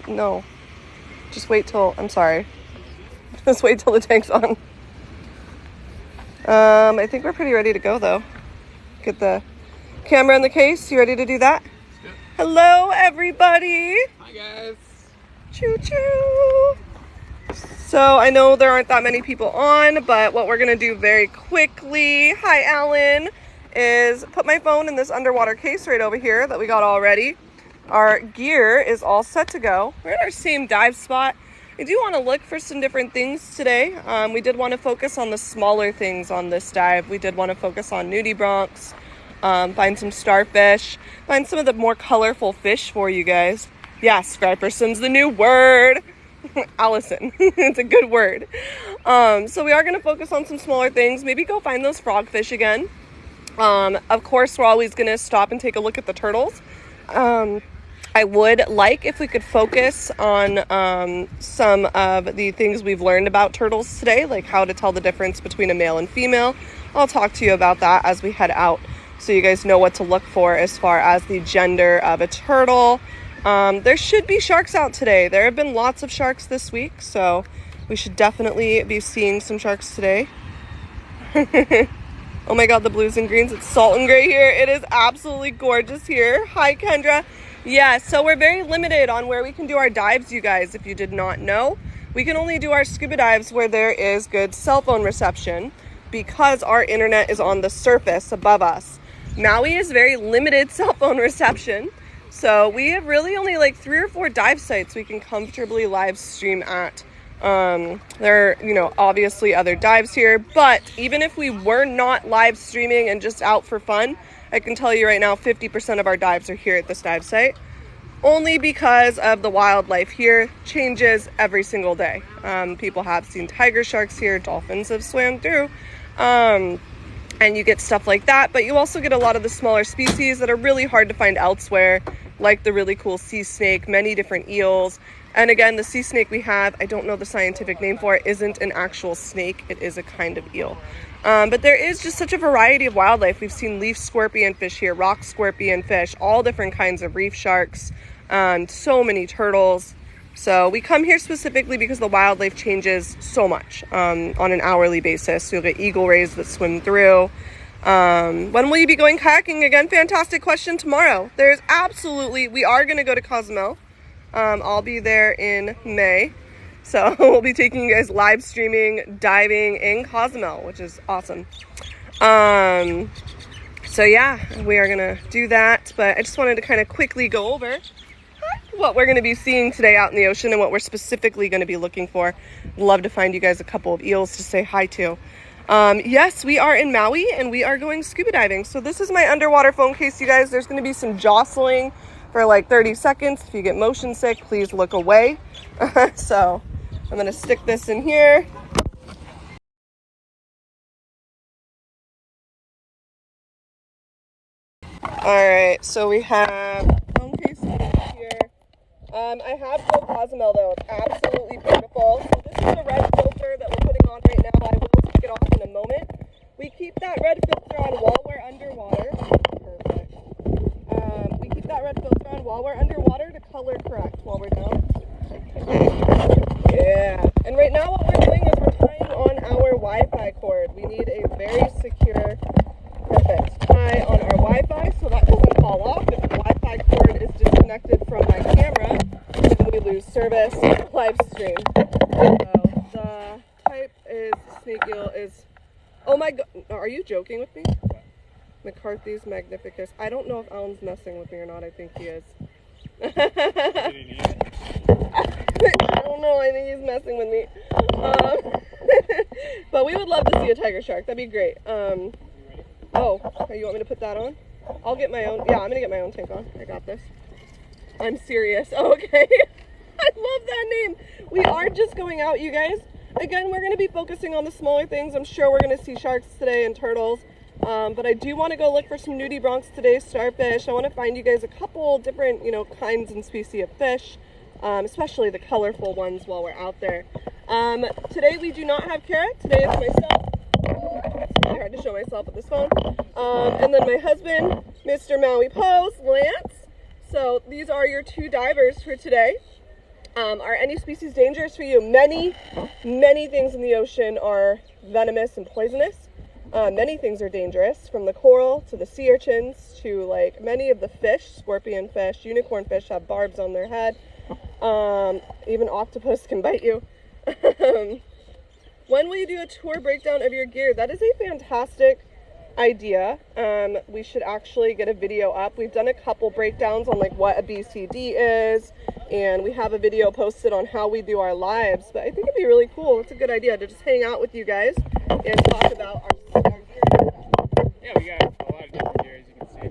No. Just wait till, I'm sorry. Just wait till the tank's on. I think we're pretty ready to go though. Get the camera in the case. You ready to do that? Yep. Hello, everybody. Hi, guys. Choo choo. So I know there aren't that many people on, but what we're gonna do very quickly, hi Alan, is put my phone in this underwater case right over here that we got all ready. Our gear is all set to go. We're at our same dive spot. I do want to look for some different things today. We did want to focus on the smaller things on this dive. We did want to focus on nudibranchs, find some starfish, find some of the more colorful fish for you guys. Yes, Scriperson's the new word. Allison, it's a good word. So we are going to focus on some smaller things. Maybe go find those frogfish again. Of course, we're always going to stop and take a look at the turtles. I would like if we could focus on some of the things we've learned about turtles today, like how to tell the difference between a male and female. I'll talk to you about that as we head out so you guys know what to look for as far as the gender of a turtle. There should be sharks out today. There have been lots of sharks this week, so we should definitely be seeing some sharks today. Oh my god, the blues and greens. It's salt and gray here. It is absolutely gorgeous here. Hi, Kendra. Yeah, so we're very limited on where we can do our dives, you guys, if you did not know. We can only do our scuba dives where there is good cell phone reception because our internet is on the surface above us. Maui is very limited cell phone reception, so we have really only like 3 or 4 dive sites we can comfortably live stream at. There are, obviously other dives here, but even if we were not live streaming and just out for fun, I can tell you right now 50% of our dives are here at this dive site, only because of the wildlife here changes every single day. People have seen tiger sharks here, dolphins have swam through, and you get stuff like that, but you also get a lot of the smaller species that are really hard to find elsewhere, like the really cool sea snake, many different eels. And again, the sea snake we have, I don't know the scientific name for it, isn't an actual snake. It is a kind of eel. But there is just such a variety of wildlife. We've seen leaf scorpion fish here, rock scorpion fish, all different kinds of reef sharks, so many turtles. So we come here specifically because the wildlife changes so much on an hourly basis. So you'll get eagle rays that swim through. When will you be going kayaking again? Fantastic question. Tomorrow. There's absolutely, we are going to go to Cozumel. I'll be there in May. So we'll be taking you guys live streaming, diving in Cozumel, which is awesome. So yeah, we are going to do that. But I just wanted to kind of quickly go over what we're going to be seeing today out in the ocean and what we're specifically going to be looking for. Love to find you guys a couple of eels to say hi to. Yes, we are in Maui and we are going scuba diving. So this is my underwater phone case, you guys. There's going to be some jostling for like 30 seconds. If you get motion sick, please look away. So I'm going to stick this in here. All right, so we have phone case here. I have Go Cozumel though. It's absolutely beautiful. So this is the red filter that we're putting on right now. I will take it off in a moment. We keep that red filter on while we're underwater. Perfect. We keep that red filter on while we're underwater to color correct while we're down. Yeah. And right now what we're doing is we're tying on our Wi-Fi cord. We need a very secure, perfect tie on our Wi-Fi so that doesn't fall off. If the Wi-Fi cord is disconnected from my camera, then we lose service live stream. So the type is snake eel is, oh my god, are you joking with me? McCarthy's Magnificus. I don't know if Alan's messing with me or not. I think he is. I don't know. I think he's messing with me. But we would love to see a tiger shark. That'd be great. Oh, you want me to put that on? I'll get my own. Yeah, I'm going to get my own tank on. I got this. I'm serious. Okay. I love that name. We are just going out, you guys. Again, we're going to be focusing on the smaller things. I'm sure we're going to see sharks today and turtles. But I do want to go look for some nudibranchs today, starfish. I want to find you guys a couple different, kinds and species of fish, especially the colorful ones while we're out there. Today we do not have Kara. Today it's myself. It's really hard to show myself with this phone. And then my husband, Mr. Maui Pose, Lance. So these are your 2 divers for today. Are any species dangerous for you? Many things in the ocean are venomous and poisonous. Many things are dangerous, from the coral to the sea urchins to like many of the fish. Scorpion fish, unicorn fish have barbs on their head. Even octopus can bite you. When will you do a tour breakdown of your gear? That is a fantastic idea. We should actually get a video up. We've done a couple breakdowns on like what a BCD is, and we have a video posted on how we do our lives. But I think it'd be really cool. It's a good idea to just hang out with you guys and talk about our gear. Yeah, we got a lot of different gear, as you can see.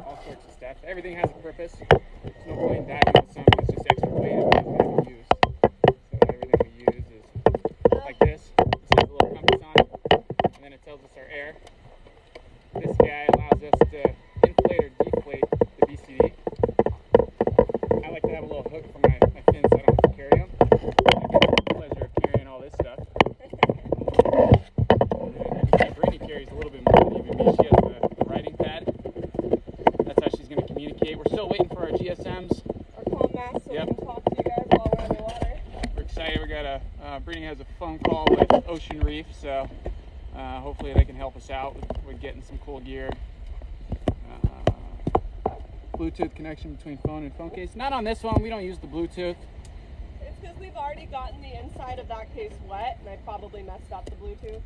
All sorts of stuff. Everything has a purpose. There's no point in diving with something that's just extra weight and doesn't have a use. So everything we use is like this. This has a little compass on it, and then it tells us our air. This guy allows us to inflate or deflate the BCD. I like to have a little hook for my fins so I don't have to carry them. I get the pleasure of carrying all this stuff. Brittany carries a little bit more than even me. She has the writing pad. That's how she's going to communicate. We're still waiting for our GSMs. Our comm mask, so we can talk to you guys while we're underwater. We're excited. We got Brittany has a phone call with Ocean Reef, so hopefully they can help us out with getting some cool gear. Bluetooth connection between phone and phone case. Not on this one. We don't use the Bluetooth. It's because we've already gotten the inside of that case wet, and I probably messed up the Bluetooth.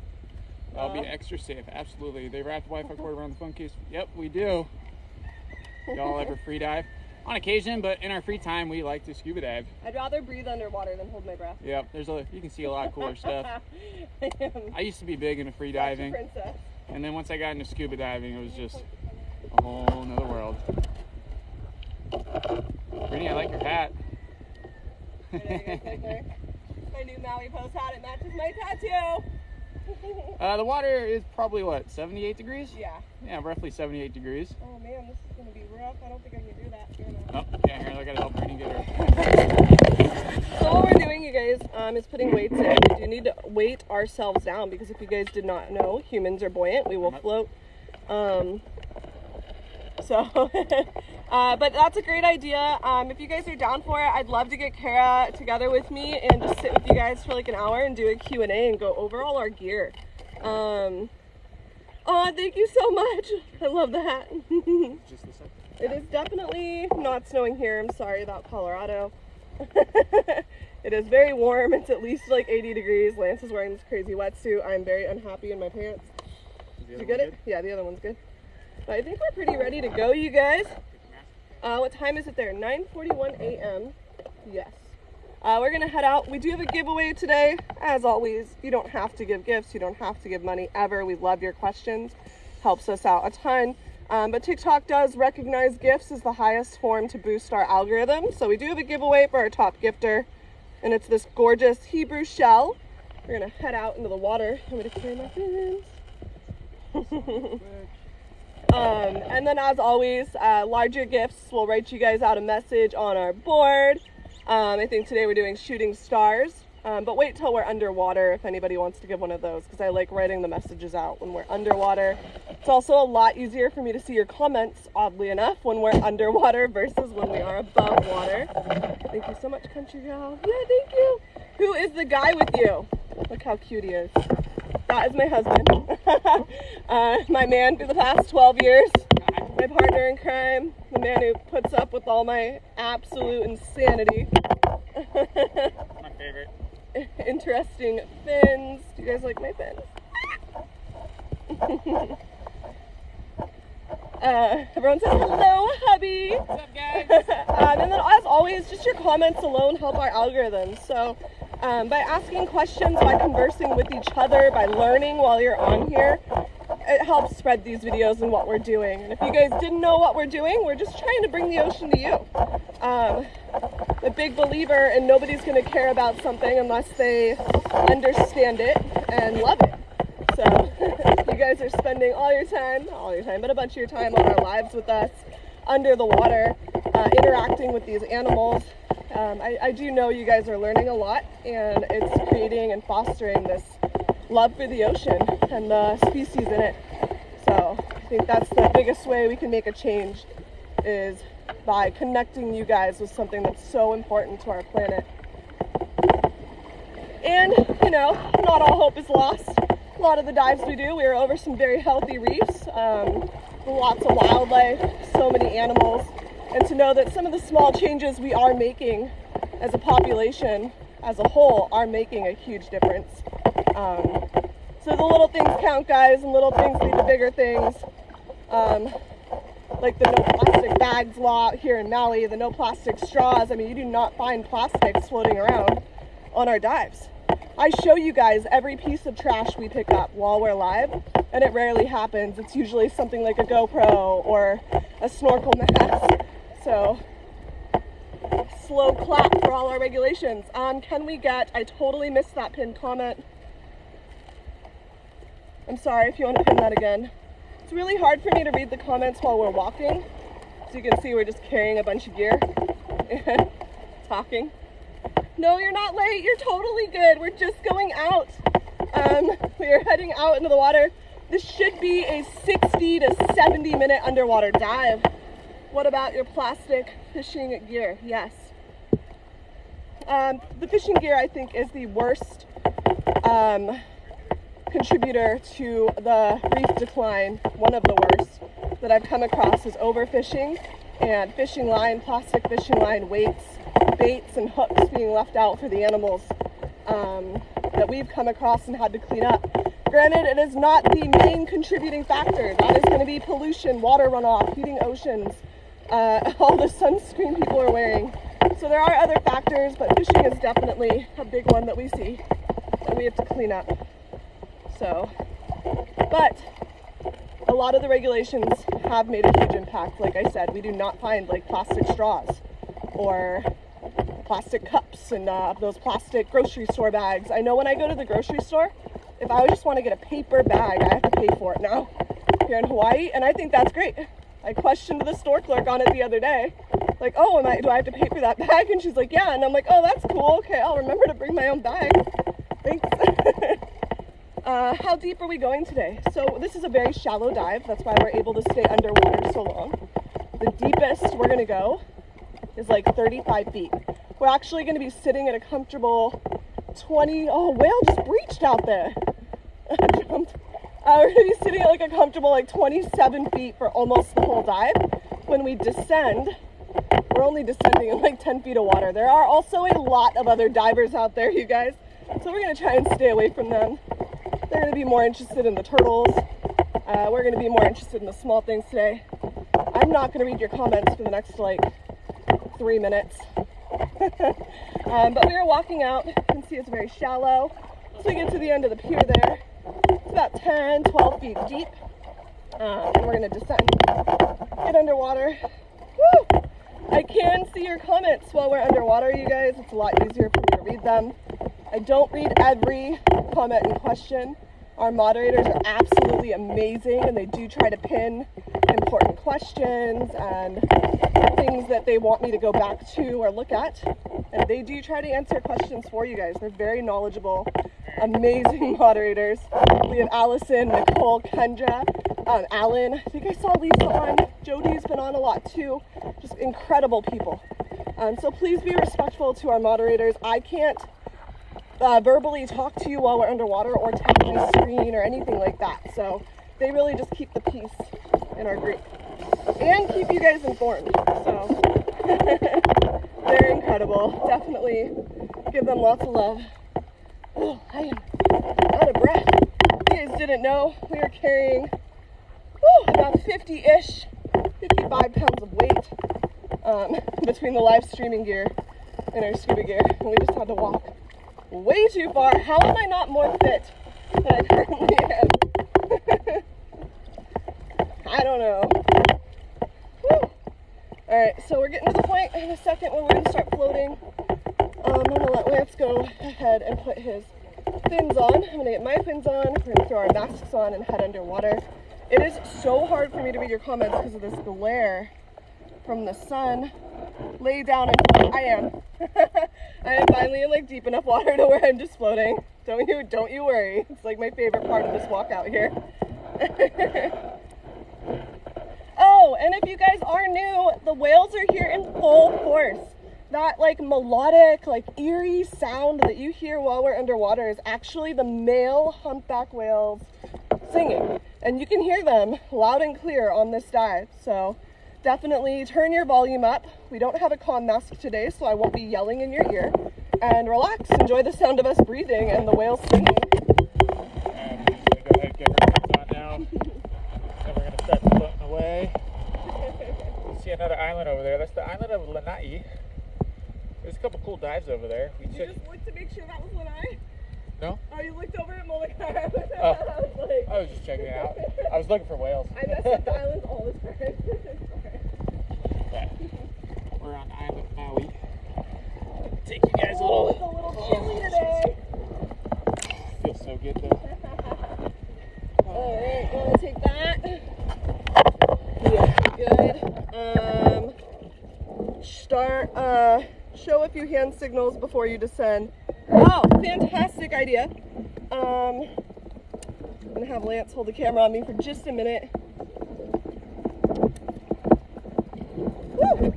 I'll be extra safe. Absolutely. They wrap the Wi-Fi cord around the phone case. Yep, we do. Y'all ever free dive? On occasion, but in our free time, we like to scuba dive. I'd rather breathe underwater than hold my breath. Yep, you can see a lot cooler stuff. I used to be big into free diving, and then once I got into scuba diving, it was just a whole nother world. Brittany, I like your hat. My new Maui post hat. It matches my tattoo. The water is probably what, 78 degrees? Yeah. Yeah, roughly 78 degrees. Oh man, this is gonna be rough. I don't think I can do that. Oh, yeah, here, I gotta help Brittany get her. So what we're doing, you guys, is putting weights in. We do need to weight ourselves down because if you guys did not know, humans are buoyant. We will float. But that's a great idea. If you guys are down for it, I'd love to get Kara together with me and just sit with you guys for like an hour and do a Q&A and go over all our gear. Oh, thank you so much. I love the hat. Just the second. It is definitely not snowing here. I'm sorry about Colorado. It is very warm. It's at least like 80 degrees. Lance is wearing this crazy wetsuit. I'm very unhappy in my pants. Did you get it? Yeah, the other one's good. But I think we're pretty ready to go, you guys. What time is it there? 9:41 a.m. Yes. We're going to head out. We do have a giveaway today. As always, you don't have to give gifts. You don't have to give money ever. We love your questions. Helps us out a ton. But TikTok does recognize gifts as the highest form to boost our algorithm. So we do have a giveaway for our top gifter. And it's this gorgeous Hebrew shell. We're going to head out into the water. I'm going to carry my fins. And then as always, larger gifts, we'll write you guys out a message on our board. I think today we're doing shooting stars, but wait till we're underwater if anybody wants to give one of those, because I like writing the messages out when we're underwater. It's also a lot easier for me to see your comments, oddly enough, when we're underwater versus when we are above water. Thank you so much, country girl. Yeah, thank you. Who is the guy with you? Look how cute he is. That is my husband. My man for the past 12 years. My partner in crime. The man who puts up with all my absolute insanity. My favorite. Interesting fins. Do you guys like my fins? Everyone says hello, hubby. What's up, guys? And then as always, just your comments alone help our algorithm. So by asking questions, by conversing with each other, by learning while you're on here, it helps spread these videos and what we're doing. And if you guys didn't know what we're doing, we're just trying to bring the ocean to you. A big believer in nobody's going to care about something unless they understand it and love it. So you guys are spending all your time, but a bunch of your time on our lives with us under the water, interacting with these animals. I do know you guys are learning a lot, and it's creating and fostering this love for the ocean and the species in it. So I think that's the biggest way we can make a change, is by connecting you guys with something that's so important to our planet. And, you know, not all hope is lost. A lot of the dives we do, we are over some very healthy reefs, lots of wildlife, so many animals, and to know that some of the small changes we are making as a population as a whole are making a huge difference. So the little things count, guys, and little things lead to bigger things. Like the no plastic bags law here in Maui, the no plastic straws. I mean, you do not find plastics floating around on our dives. I show you guys every piece of trash we pick up while we're live, and it rarely happens. It's usually something like a GoPro or a snorkel mask. So, slow clap for all our regulations. Can we get, I totally missed that pinned comment. I'm sorry if you want to pin that again. It's really hard for me to read the comments while we're walking. So you can see we're just carrying a bunch of gear and talking. No, you're not late. You're totally good. We're just going out. We are heading out into the water. This should be a 60 to 70 minute underwater dive. What about your plastic fishing gear? Yes. The fishing gear, I think, is the worst contributor to the reef decline. One of the worst that I've come across is overfishing and fishing line, plastic fishing line weights, baits and hooks being left out for the animals that we've come across and had to clean up. Granted, it is not the main contributing factor. That is going to be pollution, water runoff, heating oceans, all the sunscreen people are wearing. So there are other factors, but fishing is definitely a big one that we see that we have to clean up. So, but a lot of the regulations have made a huge impact. Like I said, we do not find like plastic straws or plastic cups and those plastic grocery store bags. I know when I go to the grocery store, if I just want to get a paper bag, I have to pay for it now here in Hawaii, and I think that's great. I questioned the store clerk on it the other day. Like, oh, do I have to pay for that bag? And she's like, yeah. And I'm like, oh, that's cool. Okay, I'll remember to bring my own bag. Thanks. How deep are we going today? So this is a very shallow dive. That's why we're able to stay underwater so long. The deepest we're going to go is like 35 feet. We're actually going to be sitting at a comfortable 20. Oh, whale just breached out there. We're going to be sitting at like a comfortable like 27 feet for almost the whole dive. When we descend, we're only descending in like 10 feet of water. There are also a lot of other divers out there, you guys. So we're going to try and stay away from them. They're going to be more interested in the turtles. We're going to be more interested in the small things today. I'm not going to read your comments for the next like 3 minutes. But we are walking out. You can see it's very shallow. So we get to the end of the pier there. It's about 10, 12 feet deep. And we're going to descend, get underwater. Woo! I can see your comments while we're underwater, you guys. It's a lot easier for me to read them. I don't read every comment and question. Our moderators are absolutely amazing, and they do try to pin important questions and things that they want me to go back to or look at. And they do try to answer questions for you guys. They're very knowledgeable, amazing moderators. We have Allison, Nicole, Kendra, Alan. I think I saw Lisa on. Jody's been on a lot too. Just incredible people. So please be respectful to our moderators. I can't verbally talk to you while we're underwater or tap my screen or anything like that. So they really just keep the peace in our group and keep you guys informed. So they're incredible. Definitely give them lots of love. Oh, I am out of breath. You guys didn't know we are carrying about 50-ish, 55 pounds of weight between the live streaming gear and our scuba gear, and we just had to walk way too far. How am I not more fit than I currently am? I don't know. Woo. All right, so we're getting to the point in a second where we're going to start floating. I'm going to let Lance go ahead and put his fins on. I'm going to get my fins on. We're going to throw our masks on and head underwater. It is so hard for me to read your comments because of this glare from the sun. Lay down and I am. I am finally in like deep enough water to where I'm just floating. Don't you worry. It's like my favorite part of this walk out here. Oh, Oh, and if you guys are new, the whales are here in full force. That like melodic, like eerie sound that you hear while we're underwater is actually the male humpback whales singing. And you can hear them loud and clear on this dive. So definitely turn your volume up. We don't have a comm mask today, so I won't be yelling in your ear. And relax, enjoy the sound of us breathing and the whales singing. And I'm just gonna go ahead and get her on now. Then we're gonna start floating away. You see another island over there. That's the island of Lanai. There's a couple cool dives over there. You just looked to make sure that was Lanai? No? Oh, you looked over at Molokai. Oh, I was just checking it out. I was looking for whales. I mess up the islands all the time. Yeah. We're on the island of Maui. Take you guys a little. It's a little chilly today. Feels so good though. Alright, you want to take that? Yeah, good. Show a few hand signals before you descend. Oh, fantastic idea. I'm gonna have Lance hold the camera on me for just a minute. Woo!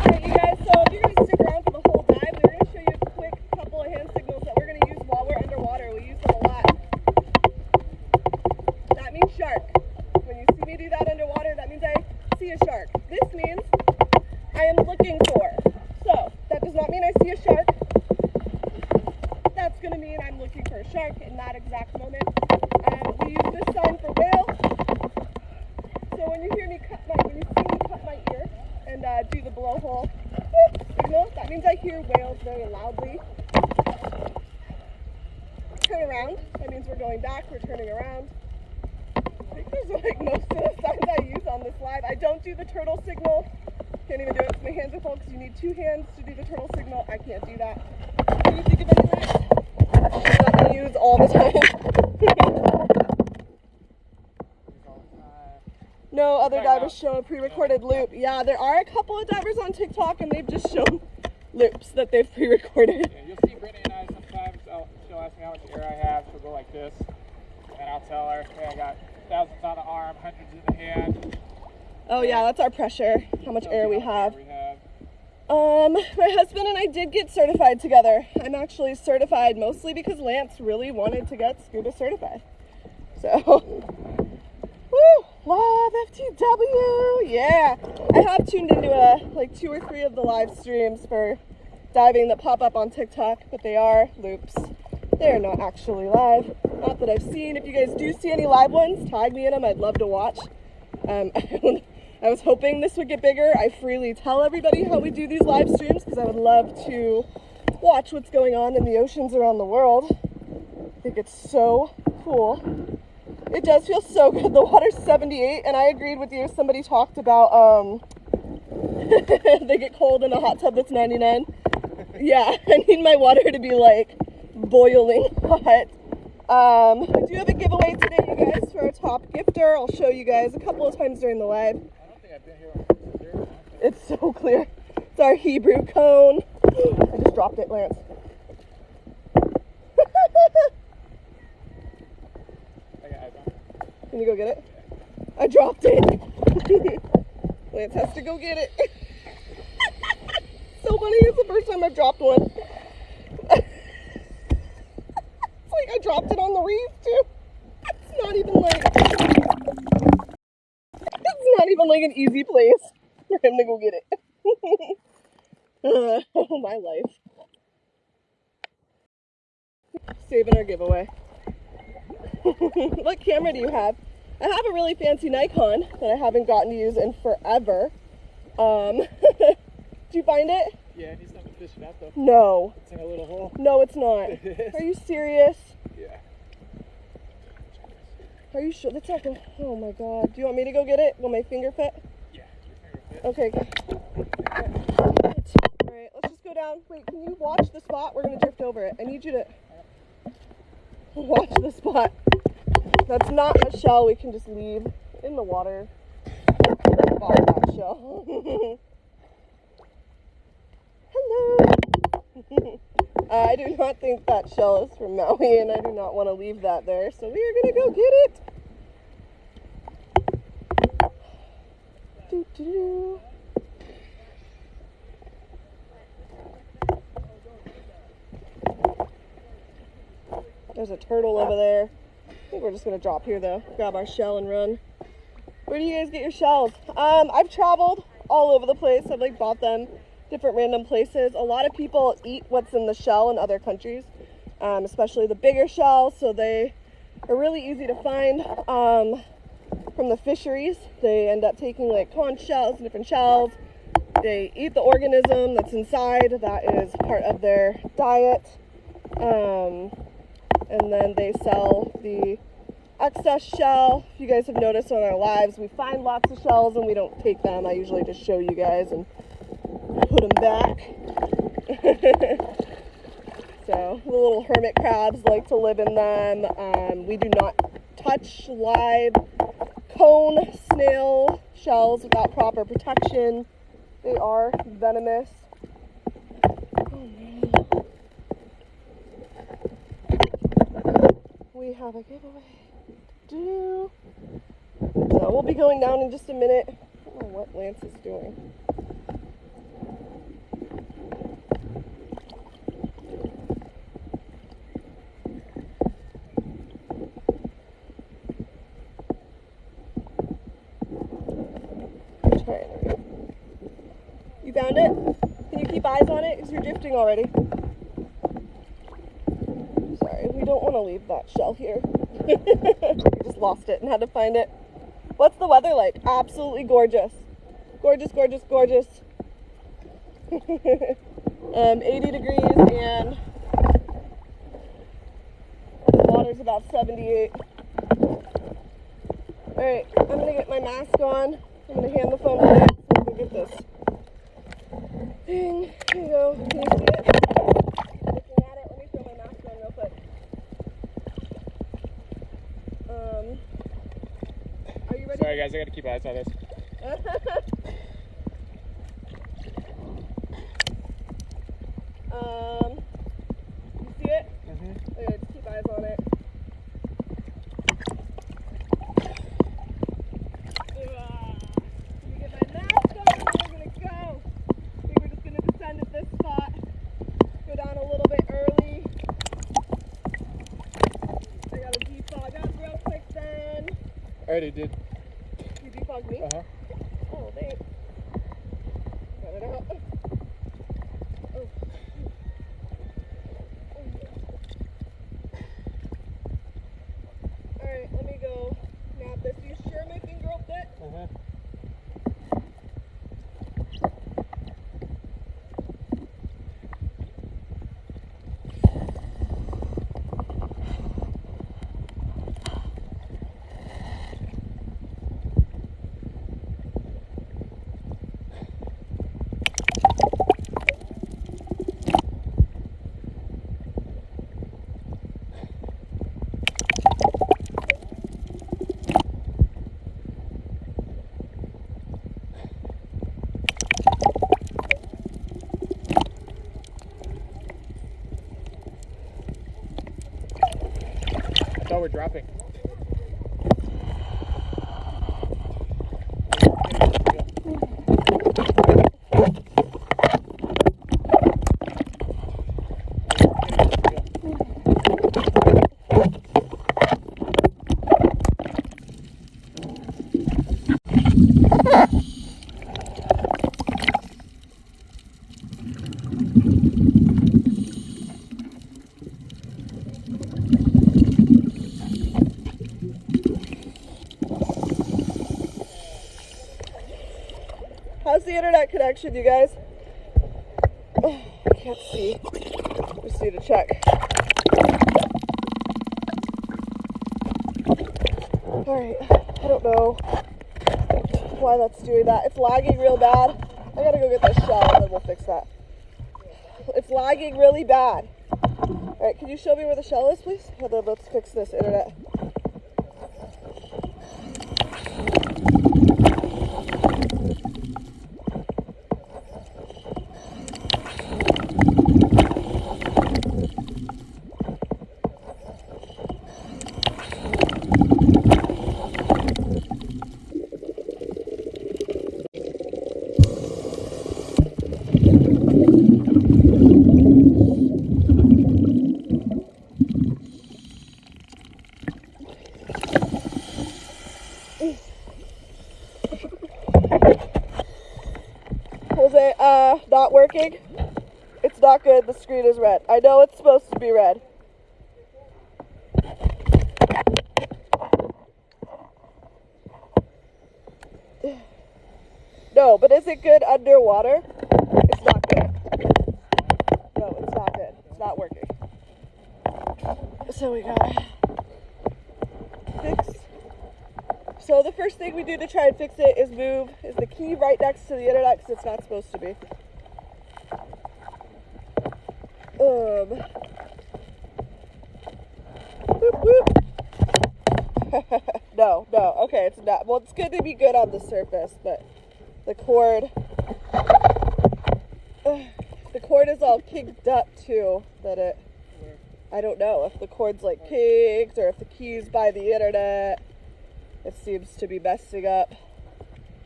Alright, you guys, so if you're gonna stick around for the whole dive, we're gonna show you a quick couple of hand signals that we're gonna use while we're underwater. We use them a lot. That means shark. When you see me do that underwater, that means I see a shark. This means I am looking for. So, that does not mean I see a shark. That's going to mean I'm looking for a shark in that exact moment. We use this sign for whale. So when you hear me when you see me cut my ear and do the blowhole signal, that means I hear whales very loudly. Turn around. That means we're going back. We're turning around. I think those are like most of the signs I use on this live. I don't do the turtle signal. Can't even do it because my hands are full because you need two hands to do the turtle signal. I can't do that. Can you think of anything that we use all the time? No other divers show a pre-recorded loop. Yeah, there are a couple of divers on TikTok and they've just shown loops that they've pre-recorded. Yeah, you'll see Brittany and I sometimes. She'll ask me how much air I have. She'll go like this. And I'll tell her, hey, I got thousands on the arm, hundreds in the hand. Oh yeah, that's our pressure, how much air we have. My husband and I did get certified together. I'm actually certified mostly because Lance really wanted to get scuba certified. So, woo, love FTW, yeah. I have tuned into like 2 or 3 of the live streams for diving that pop up on TikTok, but they are loops. They're not actually live. Not that I've seen. If you guys do see any live ones, tag me in them. I'd love to watch. I was hoping this would get bigger. I freely tell everybody how we do these live streams because I would love to watch what's going on in the oceans around the world. I think it's so cool. It does feel so good. The water's 78 and I agreed with you. Somebody talked about they get cold in a hot tub that's 99. Yeah, I need my water to be like boiling hot. We do have a giveaway today, you guys, for our top gifter. I'll show you guys a couple of times during the live. I don't think I've been here. It's so clear. It's our Hebrew cone. I just dropped it, Lance. Can you go get it? I dropped it. Lance has to go get it. So funny, it's the first time I've dropped one. It's like I dropped it on the reef too. It's not even like an easy place for him to go get it. Oh, my life. Saving our giveaway. What camera do you have? I have a really fancy Nikon that I haven't gotten to use in forever. Did you find it? Yeah, it needs something to fish it out though. No. It's in a little hole. No, it's not. Are you serious? Yeah. Are you sure? That's not the... Oh my god. Do you want me to go get it? Will my finger fit? Yeah, your finger fit. Okay, good. Alright, let's just go down. Wait, can you watch the spot? We're gonna drift over it. I need you to watch the spot. That's not a shell we can just leave in the water. Bought that shell. Hello. I do not think that shell is from Maui, and I do not want to leave that there, so we are going to go get it. Doo-doo. There's a turtle over there. I think we're just gonna drop here though, grab our shell and run. Where do you guys get your shells? I've traveled all over the place. I've like bought them different random places. A lot of people eat what's in the shell in other countries, especially the bigger shells, so they are really easy to find from the fisheries. They end up taking like conch shells, different shells. They eat the organism that's inside, that is part of their diet. And then they sell the excess shell. If you guys have noticed on our lives, we find lots of shells and we don't take them. I usually just show you guys and put them back. So the little hermit crabs like to live in them. We do not touch live cone snail shells without proper protection. They are venomous. We have a giveaway. So we'll be going down in just a minute. I don't know what Lance is doing. You found it? Can you keep eyes on it? Because you're drifting already. Sorry, we don't want to leave that shell here. We just lost it and had to find it. What's the weather like? Absolutely gorgeous. Gorgeous, gorgeous, gorgeous. 80 degrees and the water's about 78. Alright, I'm going to get my mask on. I'm going to hand the phone to Lance so we can get this thing. Here you go. Can you see it? Looking at it. Let me throw my mask on real quick. Are you ready? Sorry guys, I gotta keep eyes on this. You see it? Okay, just keep eyes on it. Let me get my mask on and we're gonna go. I think we're just gonna descend at this spot. Go down a little bit early. I gotta defog up real quick then. I already did. You defogged me? Uh-huh. Oh, thanks. Got it out. Oh. Alright, let me go nab this. You sure my finger will fit? Uh-huh. I thought we're dropping. How's the internet connection, you guys? Oh, I can't see. Just need to check. Alright, I don't know why that's doing that. It's lagging real bad. I gotta go get this shell and then we'll fix that. It's lagging really bad. Alright, can you show me where the shell is, please? And then let's fix this internet. not good. The screen is red. I know it's supposed to be red. No, but is it good underwater? It's not good. No, it's not good. It's not working. So we gotta fix. So the first thing we do to try and fix it is the key right next to the internet because it's not supposed to be. Whoop, whoop. No, okay, it's not. Well, it's good to be good on the surface, but the cord is all kinked up too, I don't know if the cord's like kinked or if the key's by the internet. It seems to be messing up.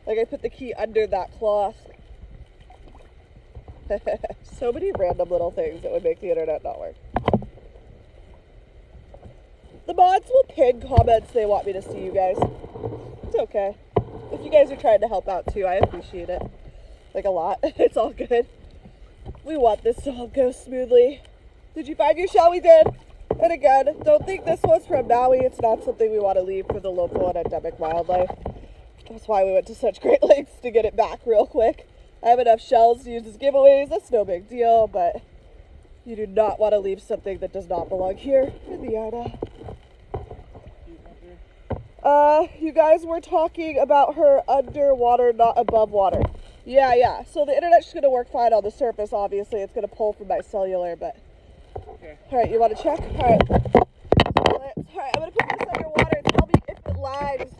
Like I put the key under that cloth. So many random little things that would make the internet not work. The mods will pin comments they want me to see, you guys. It's okay. If you guys are trying to help out too, I appreciate it. Like a lot. It's all good. We want this to all go smoothly. Did you find your shell? We did. And again, don't think this was from Maui. It's not something we want to leave for the local and endemic wildlife. That's why we went to such great lengths to get it back real quick. I have enough shells to use as giveaways. That's no big deal, but you do not want to leave something that does not belong here in the yard. You guys were talking about her underwater, not above water. Yeah. So the internet's just going to work fine on the surface, obviously. It's going to pull from my cellular, but... Okay. All right, you want to check? All right. All right, I'm going to put this underwater and tell me if it lags.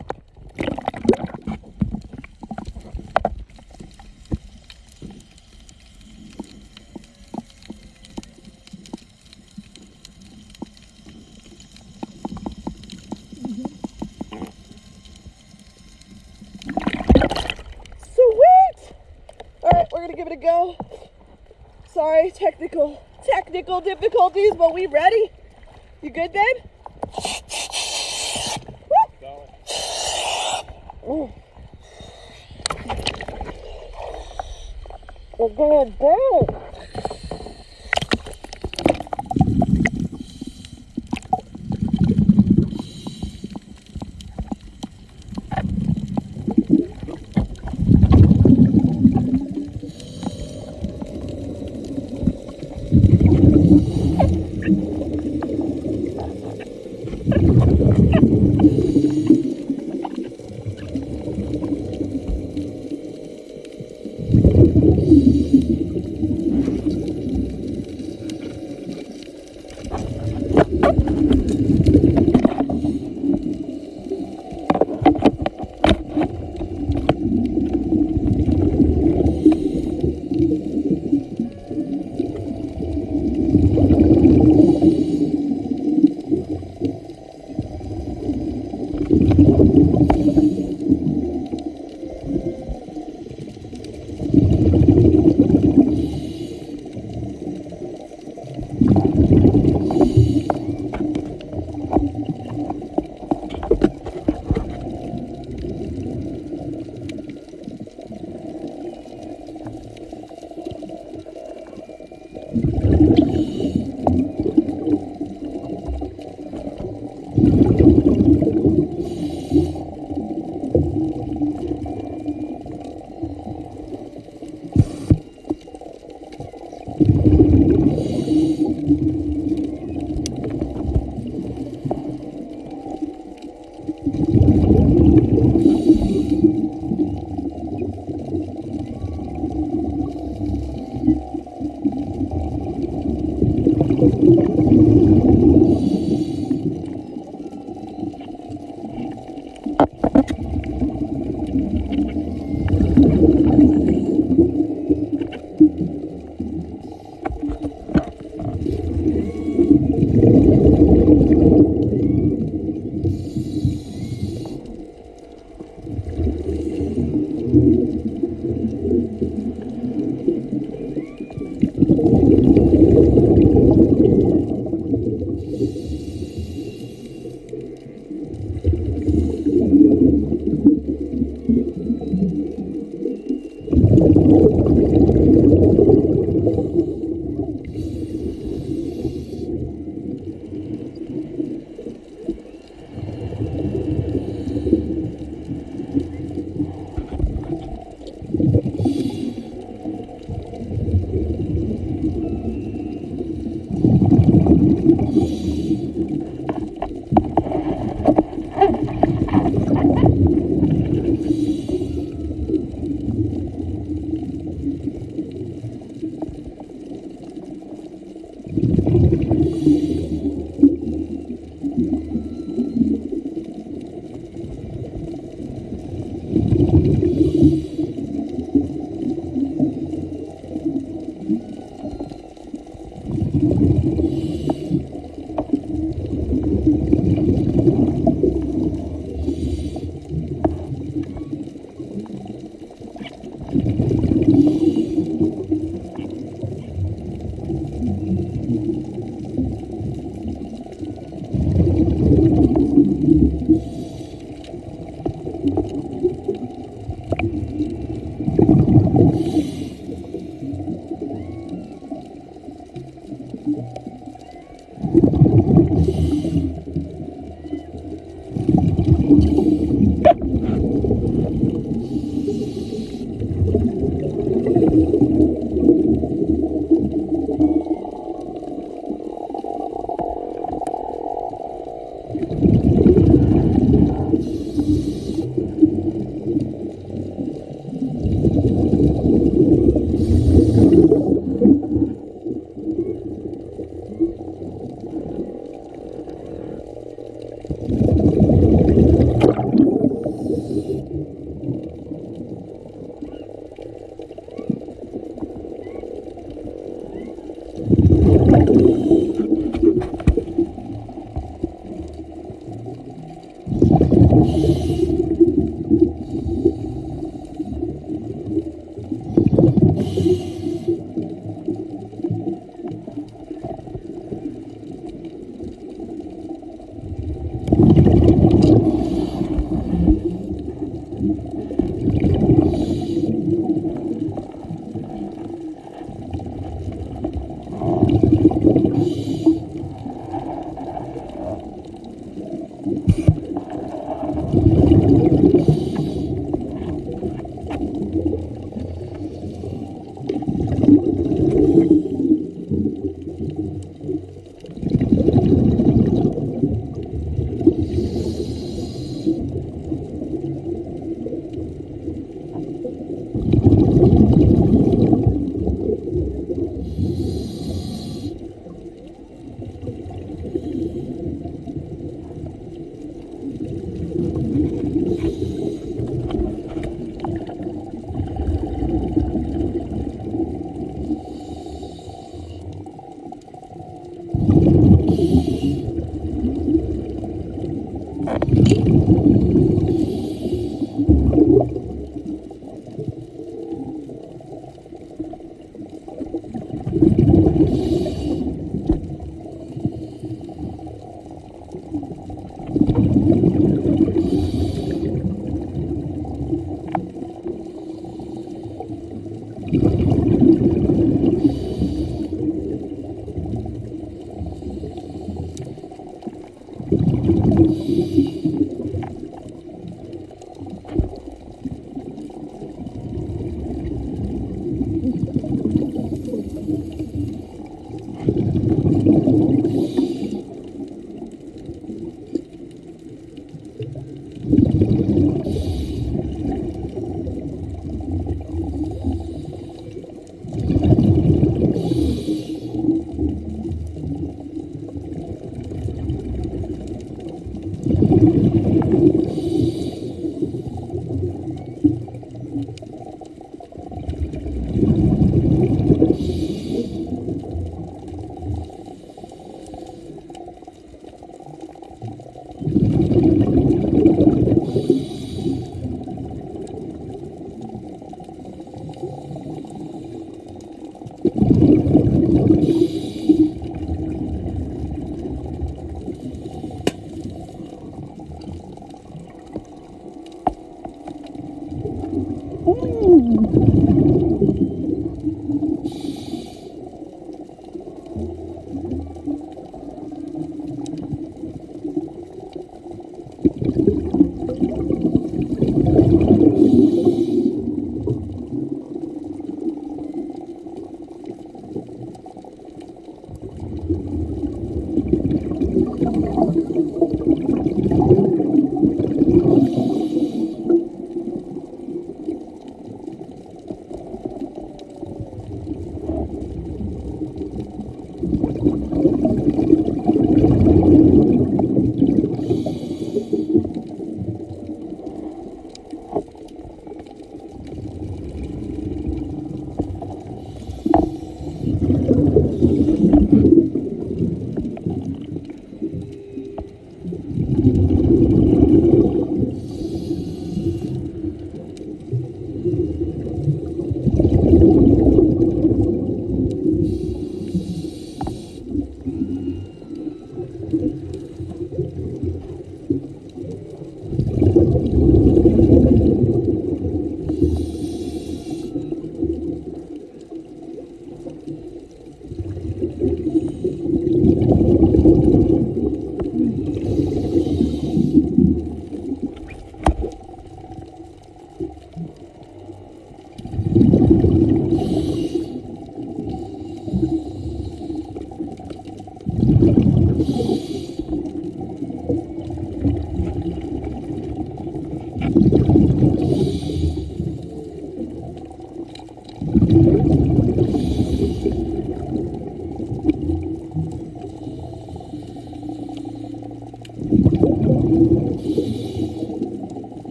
Sweet! All right, we're going to give it a go. Sorry, technical difficulties, but we ready? You good, babe? Woo! We're going down.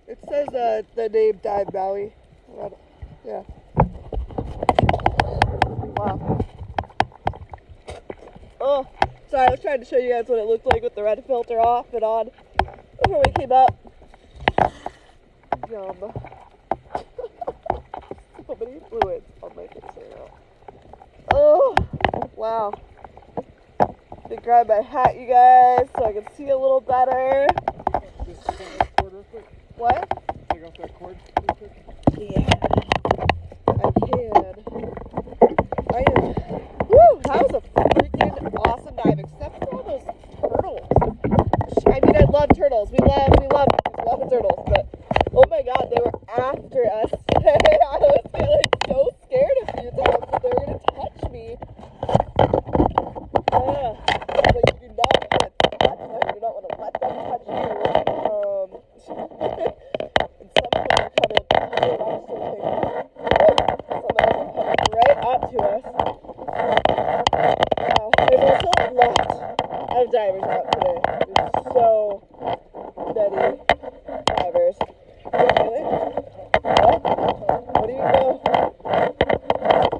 It says is the name dive Maui. Yeah. Wow. Oh, sorry, I was trying to show you guys what it looked like with the red filter off and on before we came up. Yum. So many fluids on my face right now. Oh, wow. Let me grab my hat, you guys, so I can see a little better. Just take off that cord real quick. What? Take off that cord real quick. Yeah, I can. I am. Woo! That was a freaking awesome dive, except for all those turtles. I mean, I love turtles. We love turtles, but oh my god, they were after us today. I was feeling so scared a few times that they were gonna touch me. But you do not want to touch them. You do not want to let them touch you. And some of them are coming. I'm so thankful. Some of them are coming right up to us. Wow. There's also a lot of divers out today. There's so many divers. Really? What? What do you know?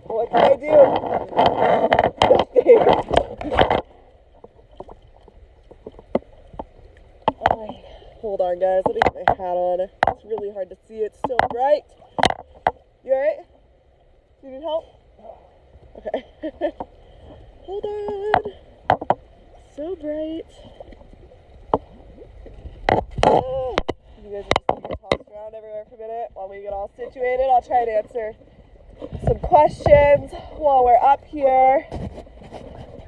What can I do? Nothing. Hold on, guys. Let me get my hat on. It's really hard to see. It's so bright. You alright? You need help? Okay. Hold on. So bright. You guys are just going to toss around everywhere for a minute while we get all situated. I'll try to answer some questions while we're up here.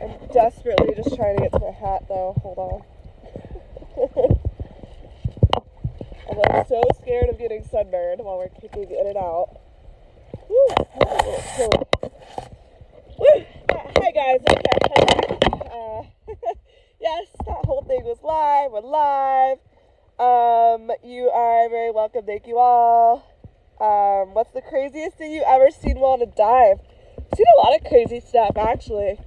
I'm desperately just trying to get to my hat, though. Hold on. I'm like so scared of getting sunburned while we're kicking in and out. Woo, that's a little chilly. Woo. Hi guys, okay. Yes, that whole thing was live. We're live. You are very welcome. Thank you all. What's the craziest thing you ever seen while on a dive? I've seen a lot of crazy stuff actually.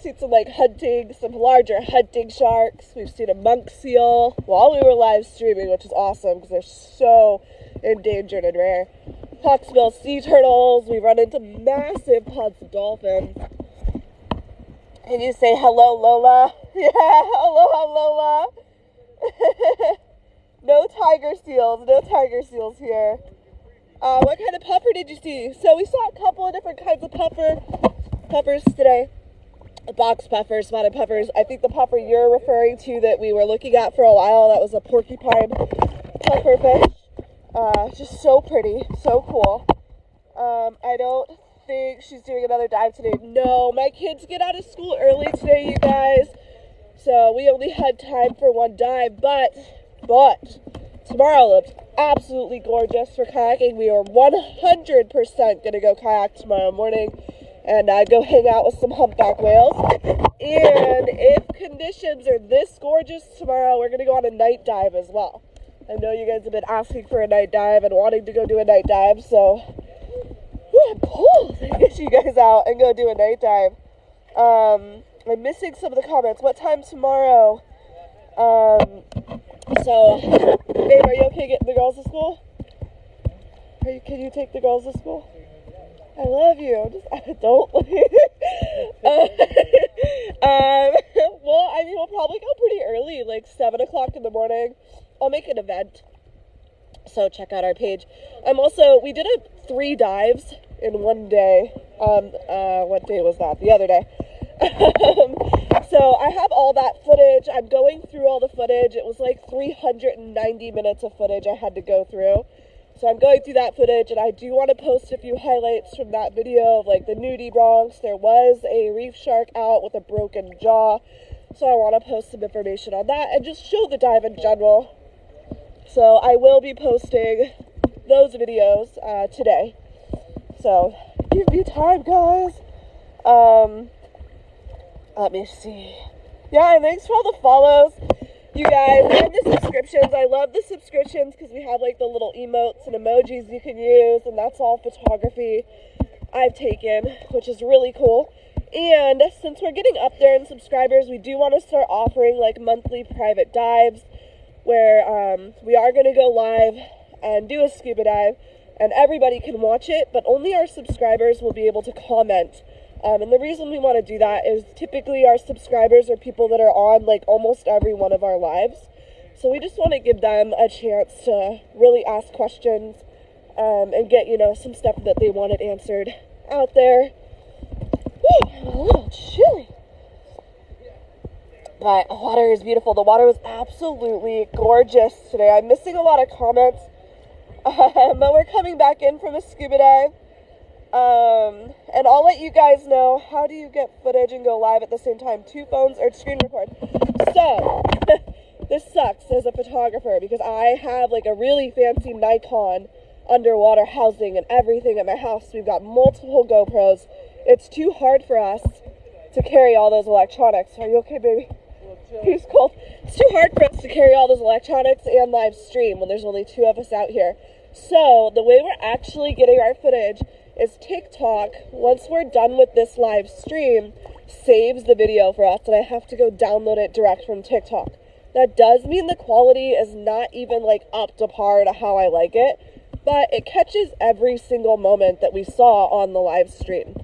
Seen some like hunting, some larger hunting sharks. We've seen a monk seal while we were live streaming, which is awesome because they're so endangered and rare. Hawksbill sea turtles. We run into massive pods of dolphins. Can you say hello, Lola? Yeah, hello, Lola. No tiger seals here. What kind of puffer did you see? So we saw a couple of different kinds of puffers today. Box puffers, spotted puffers. I think the puffer you're referring to that we were looking at for a while, that was a porcupine puffer fish. Just so pretty, so cool. I don't think she's doing another dive today. No, my kids get out of school early today, you guys. So we only had time for one dive, but tomorrow looks absolutely gorgeous for kayaking. We are 100% going to go kayak tomorrow morning and go hang out with some humpback whales. And if conditions are this gorgeous tomorrow, we're going to go on a night dive as well. I know you guys have been asking for a night dive and wanting to go do a night dive, so I'm pulled to get you guys out and go do a night dive. I'm missing some of the comments. What time tomorrow? So, babe, are you okay getting the girls to school? Can you take the girls to school? I love you. Don't. Well, I mean, we'll probably go pretty early, like 7 o'clock in the morning. I'll make an event, so check out our page. We did 3 dives in one day. What day was that? The other day. So I have all that footage. I'm going through all the footage. It was like 390 minutes of footage I had to go through. So I'm going through that footage, and I do want to post a few highlights from that video of like the nudie broncs. There was a reef shark out with a broken jaw, so I want to post some information on that and just show the dive in general. So I will be posting those videos today. So give me time, guys. Let me see. Yeah, and thanks for all the follows, you guys, and the subscriptions. I love the subscriptions because we have like the little emotes and emojis you can use, and that's all photography I've taken, which is really cool. And since we're getting up there in subscribers, we do want to start offering like monthly private dives. where we are going to go live and do a scuba dive, and everybody can watch it, but only our subscribers will be able to comment. And the reason we want to do that is typically our subscribers are people that are on like almost every one of our lives. So we just want to give them a chance to really ask questions and get, you know, some stuff that they wanted answered out there. Whew, I'm a little chilly. But the water is beautiful. The water was absolutely gorgeous today. I'm missing a lot of comments. But we're coming back in from a scuba dive. And I'll let you guys know, how do you get footage and go live at the same time? 2 phones or screen record? So, this sucks as a photographer because I have like a really fancy Nikon underwater housing and everything at my house. We've got multiple GoPros. It's too hard for us to carry all those electronics. Are you okay, baby? He's cold. It's too hard for us to carry all those electronics and live stream when there's only 2 of us out here. So the way we're actually getting our footage is TikTok, once we're done with this live stream, saves the video for us, and I have to go download it direct from TikTok. That does mean the quality is not even like up to par to how I like it, but it catches every single moment that we saw on the live stream.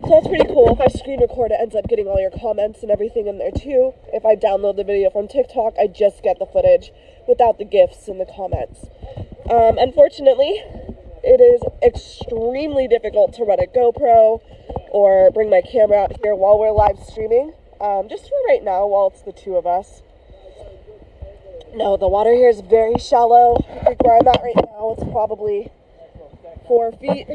So that's pretty cool. If I screen record, it ends up getting all your comments and everything in there too. If I download the video from TikTok, I just get the footage without the GIFs and the comments. Unfortunately, it is extremely difficult to run a GoPro or bring my camera out here while we're live streaming. Just for right now, while it's the 2 of us. No, the water here is very shallow. I think where I'm at right now, it's probably 4 feet.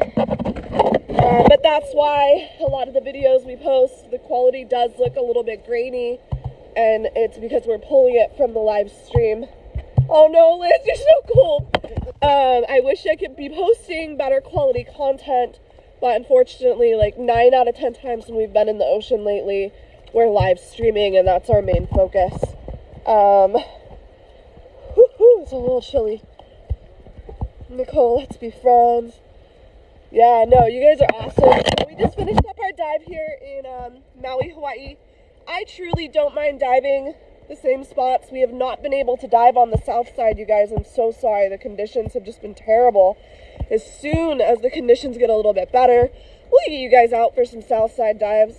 But that's why a lot of the videos we post, the quality does look a little bit grainy, and it's because we're pulling it from the live stream. Oh no, Liz, you're so cool. I wish I could be posting better quality content, but unfortunately, like 9 out of 10 times when we've been in the ocean lately, we're live streaming, and that's our main focus. It's a little chilly. Nicole, let's be friends. Yeah, no, you guys are awesome. We just finished up our dive here in Maui, Hawaii. I truly don't mind diving the same spots. We have not been able to dive on the south side, you guys. I'm so sorry. The conditions have just been terrible. As soon as the conditions get a little bit better, we'll get you guys out for some south side dives.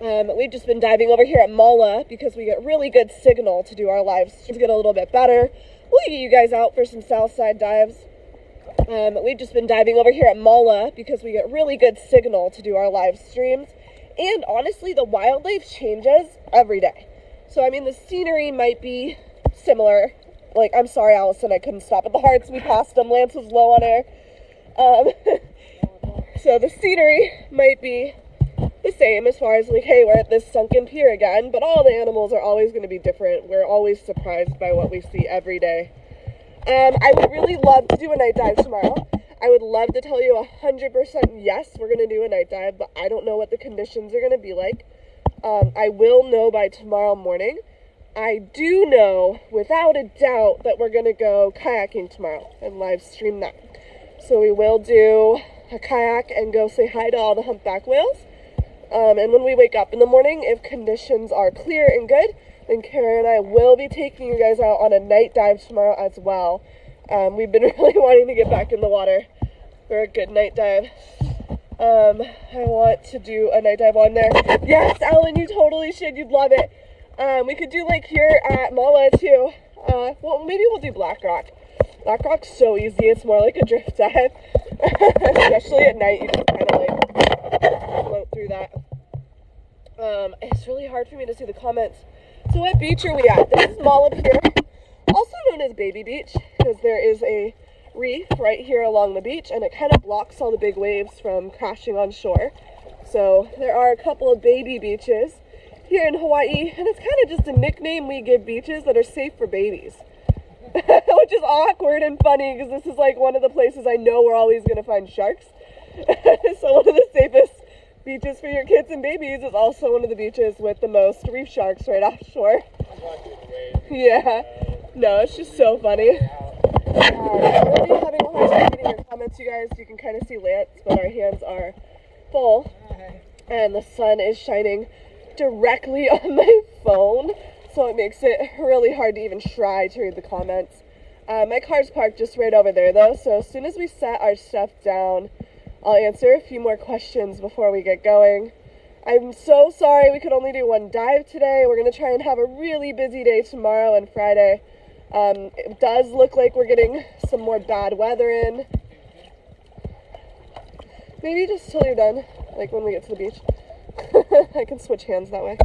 We've just been diving over here at Maui because we get really good signal to do our live streams. Get a little bit better. We'll get you guys out for some south side dives. We've just been diving over here at Maui because we get really good signal to do our live streams. And honestly, the wildlife changes every day. So, I mean, the scenery might be similar. Like, I'm sorry, Allison, I couldn't stop at the hearts. We passed them. Lance was low on air. So the scenery might be the same as far as like, hey, we're at this sunken pier again, but all the animals are always going to be different. We're always surprised by what we see every day. I would really love to do a night dive tomorrow. I would love to tell you 100% yes, we're going to do a night dive, but I don't know what the conditions are going to be like. I will know by tomorrow morning. I do know, without a doubt, that we're going to go kayaking tomorrow and live stream that. So we will do a kayak and go say hi to all the humpback whales. And when we wake up in the morning, if conditions are clear and good, then Kara and I will be taking you guys out on a night dive tomorrow as well. We've been really wanting to get back in the water for a good night dive. I want to do a night dive on there. Yes, Ellen, you totally should. You'd love it. We could do like here at Maui too. Well, maybe we'll do Black Rock. Black Rock's so easy. It's more like a drift dive. Especially at night, you just kind of like float through that. It's really hard for me to see the comments. So what beach are we at? This is Maui Pier, also known as Baby Beach, because there is a reef right here along the beach, and it kind of blocks all the big waves from crashing on shore. So there are a couple of baby beaches here in Hawaii, and it's kind of just a nickname we give beaches that are safe for babies. Which is awkward and funny because this is like one of the places I know we're always going to find sharks. So one of the safest beaches for your kids and babies is also one of the beaches with the most reef sharks right offshore. Yeah, no, it's just so funny. I'm really having a hard time reading your comments, you guys. You can kind of see Lance, but our hands are full, and the sun is shining directly on my phone. so it makes it really hard to even try to read the comments. My car's parked just right over there though, so as soon as we set our stuff down, I'll answer a few more questions before we get going. I'm so sorry we could only do one dive today. We're going to try and have a really busy day tomorrow and Friday. It does look like we're getting some more bad weather in. Maybe just till you're done, like when we get to the beach. I can switch hands that way.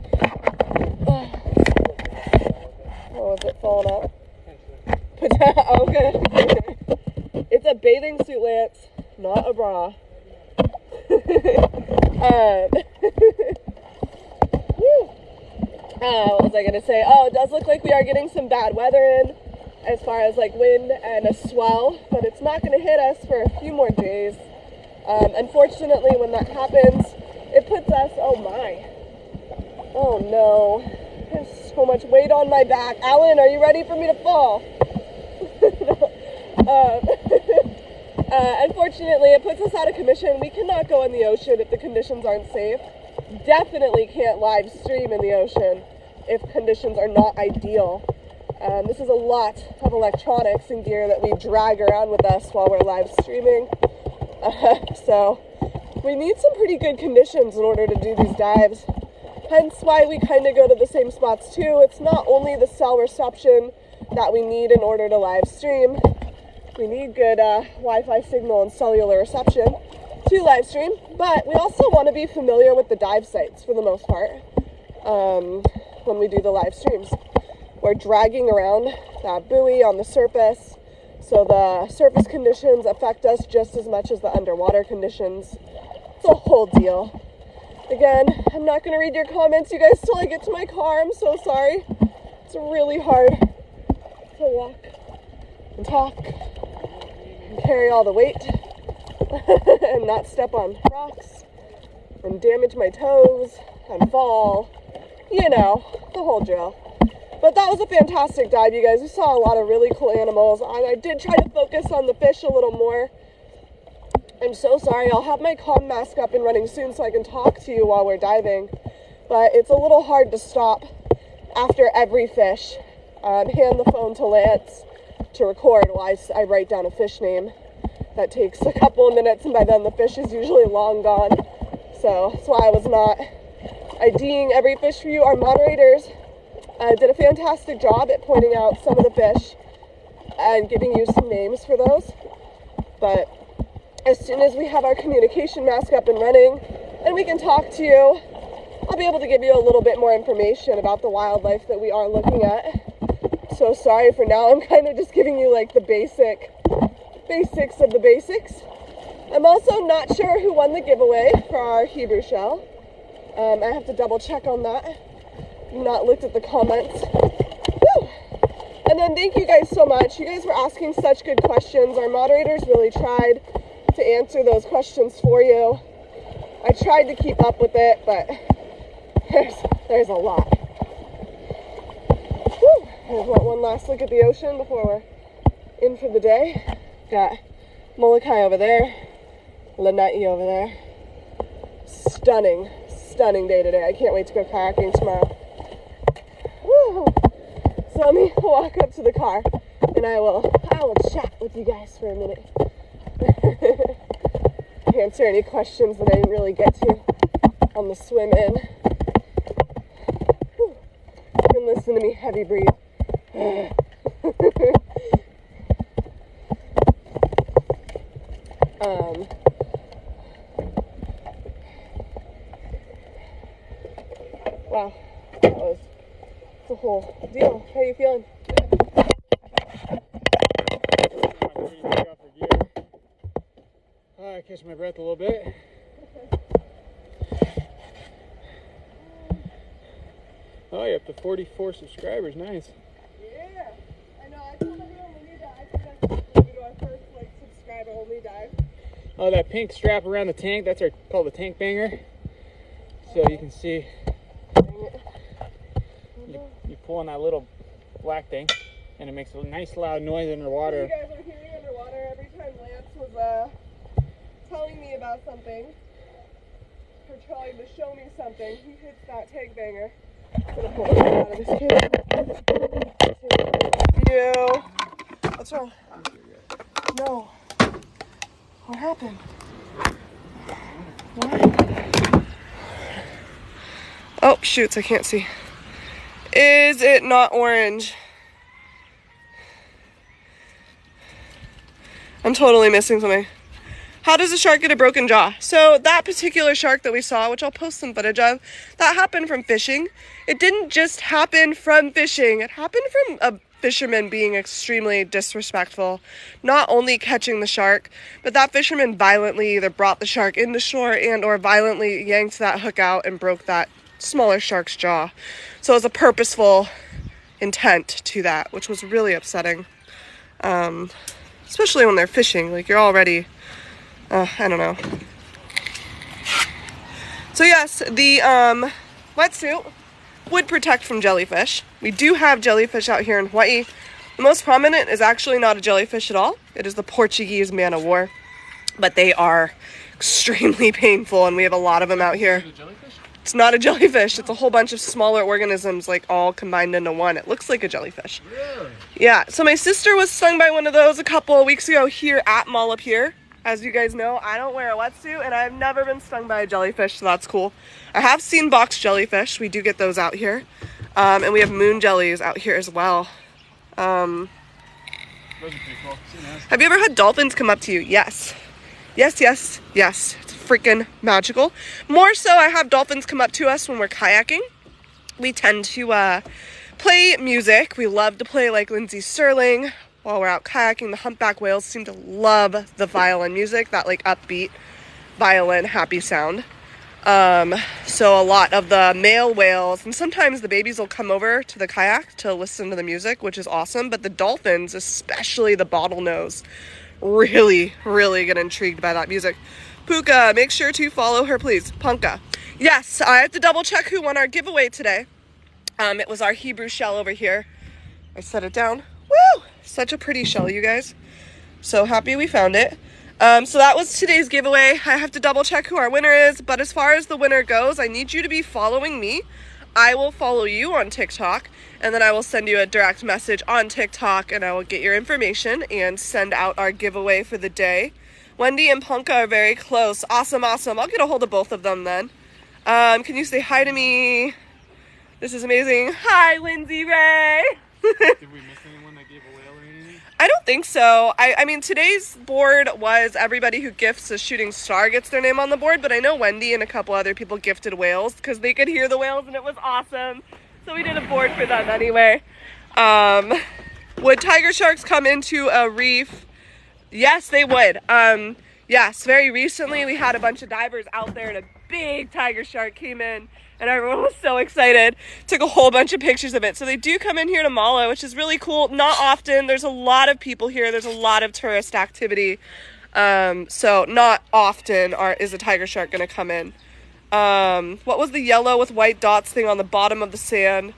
Oh, is it falling out? Okay. It's a bathing suit, Lance, not a bra. What was I going to say? Oh, it does look like we are getting some bad weather in as far as like wind and a swell, but it's not going to hit us for a few more days. Unfortunately, when that happens, it puts us, oh my, oh no, there's so much weight on my back. Alan, are you ready for me to fall? Unfortunately, it puts us out of commission. We cannot go in the ocean if the conditions aren't safe. Definitely can't live stream in the ocean if conditions are not ideal. This is a lot of electronics and gear that we drag around with us while we're live streaming. So we need some pretty good conditions in order to do these dives. Hence why we kind of go to the same spots too. It's not only the cell reception that we need in order to live stream. We need good Wi-Fi signal and cellular reception to live stream, but we also want to be familiar with the dive sites for the most part when we do the live streams. We're dragging around that buoy on the surface, so the surface conditions affect us just as much as the underwater conditions. It's a whole deal. Again, I'm not going to read your comments, you guys, till I get to my car. I'm so sorry. It's really hard to walk and talk and carry all the weight and not step on rocks and damage my toes and fall, you know, the whole drill. But that was a fantastic dive, you guys. We saw a lot of really cool animals. I did try to focus on the fish a little more. I'm so sorry. I'll have my comm mask up and running soon so I can talk to you while we're diving. But it's a little hard to stop after every fish. Hand the phone to Lance to record while I write down a fish name. That takes a couple of minutes, and by then the fish is usually long gone. So that's why I was not IDing every fish for you. Our moderators did a fantastic job at pointing out some of the fish and giving you some names for those. But as soon as we have our communication mask up and running and we can talk to you, I'll be able to give you a little bit more information about the wildlife that we are looking at. So sorry for now. I'm kind of just giving you like the basics of the basics. I'm also not sure who won the giveaway for our Hebrew shell. I have to double check on that. I've not looked at the comments. Woo! And then thank you guys so much. You guys were asking such good questions. Our moderators really tried to answer those questions for you. I tried to keep up with it, but there's a lot. Woo! There's one last look at the ocean before we're in for the day. Got Molokai over there, Lanai over there. Stunning day today. I can't wait to go kayaking tomorrow. Woo! So let me walk up to the car and I will chat with you guys for a minute. Answer any questions that I didn't really get to on the swim in. Whew. You can listen to me heavy breathe. Wow, that was the whole deal. How are you feeling? I catch my breath a little bit. Oh, you're up to 44 subscribers. Nice. Yeah, I know. I told everyone we need to. I think that's going to do our first subscriber only dive. Oh, that pink strap around the tank. That's called the tank banger. So you can see. You pull on that little black thing, and it makes a nice loud noise underwater. You guys are hearing underwater every time Lance was telling me about something, or trying to show me something. He hits that tank banger. I'm gonna pull this out of this cage. You. What's wrong? No. What happened? What? Oh, shoots, I can't see. Is it not orange? I'm totally missing something. How does a shark get a broken jaw? So that particular shark that we saw, which I'll post some footage of, that happened from fishing. It didn't just happen from fishing. It happened from a fisherman being extremely disrespectful, not only catching the shark, but that fisherman violently either brought the shark into shore and or violently yanked that hook out and broke that smaller shark's jaw. So it was a purposeful intent to that, which was really upsetting. Especially when they're fishing, like you're already, I don't know. So yes, the wetsuit would protect from jellyfish. We do have jellyfish out here in Hawaii. The most prominent is actually not a jellyfish at all. It is the Portuguese man-o-war, but they are extremely painful and we have a lot of them out here. It's not a jellyfish. It's a whole bunch of smaller organisms like all combined into one. It looks like a jellyfish. Really? Yeah. So my sister was stung by one of those a couple of weeks ago here at Mall up here. As you guys know, I don't wear a wetsuit and I've never been stung by a jellyfish, so that's cool. I have seen box jellyfish. We do get those out here. And we have moon jellies out here as well. Those are pretty cool. Have you ever had dolphins come up to you? Yes. Yes, yes, yes. It's freaking magical. More so, I have dolphins come up to us when we're kayaking. We tend to play music. We love to play like Lindsey Sterling while we're out kayaking. The humpback whales seem to love the violin music, that like upbeat violin happy sound. So a lot of the male whales and sometimes the babies will come over to the kayak to listen to the music, which is awesome. But the dolphins, especially the bottlenose, really get intrigued by that music. Puka, make sure to follow her, please. Punka. Yes, I have to double check who won our giveaway today. It was our Hebrew shell over here. I set it down. Woo! Such a pretty shell, you guys. So happy we found it. So that was today's giveaway. I have to double check who our winner is, but as far as the winner goes, I need you to be following me. I will follow you on TikTok, and then I will send you a direct message on TikTok, and I will get your information and send out our giveaway for the day. Wendy and Punka are very close. Awesome, awesome. I'll get a hold of both of them then. Can you say hi to me? This is amazing. Hi, Lindsay Ray. Did we miss anyone that gave a whale or anything? I don't think so. I mean, today's board was everybody who gifts a shooting star gets their name on the board, but I know Wendy and a couple other people gifted whales because they could hear the whales and it was awesome. So we did a board for them anyway. Would tiger sharks come into a reef? Yes, they would. Yes, very recently we had a bunch of divers out there and a big tiger shark came in and everyone was so excited. Took a whole bunch of pictures of it. So they do come in here to Maui, which is really cool. Not often. There's a lot of people here. There's a lot of tourist activity. So not often is a tiger shark going to come in. What was the yellow with white dots thing on the bottom of the sand?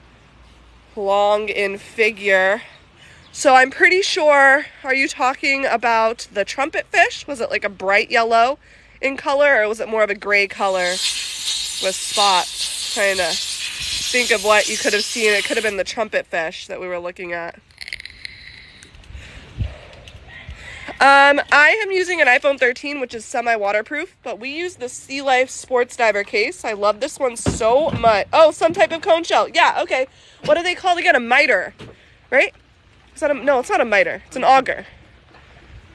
Long in figure. So I'm pretty sure, are you talking about the trumpet fish? Was it like a bright yellow in color, or was it more of a gray color with spots? Trying to think of what you could have seen. It could have been the trumpet fish that we were looking at. I am using an iPhone 13, which is semi-waterproof, but we use the Sea Life Sports Diver case. I love this one so much. Oh, some type of cone shell. Yeah, okay. What are they called again? A miter, right? No, it's not a miter. It's an auger.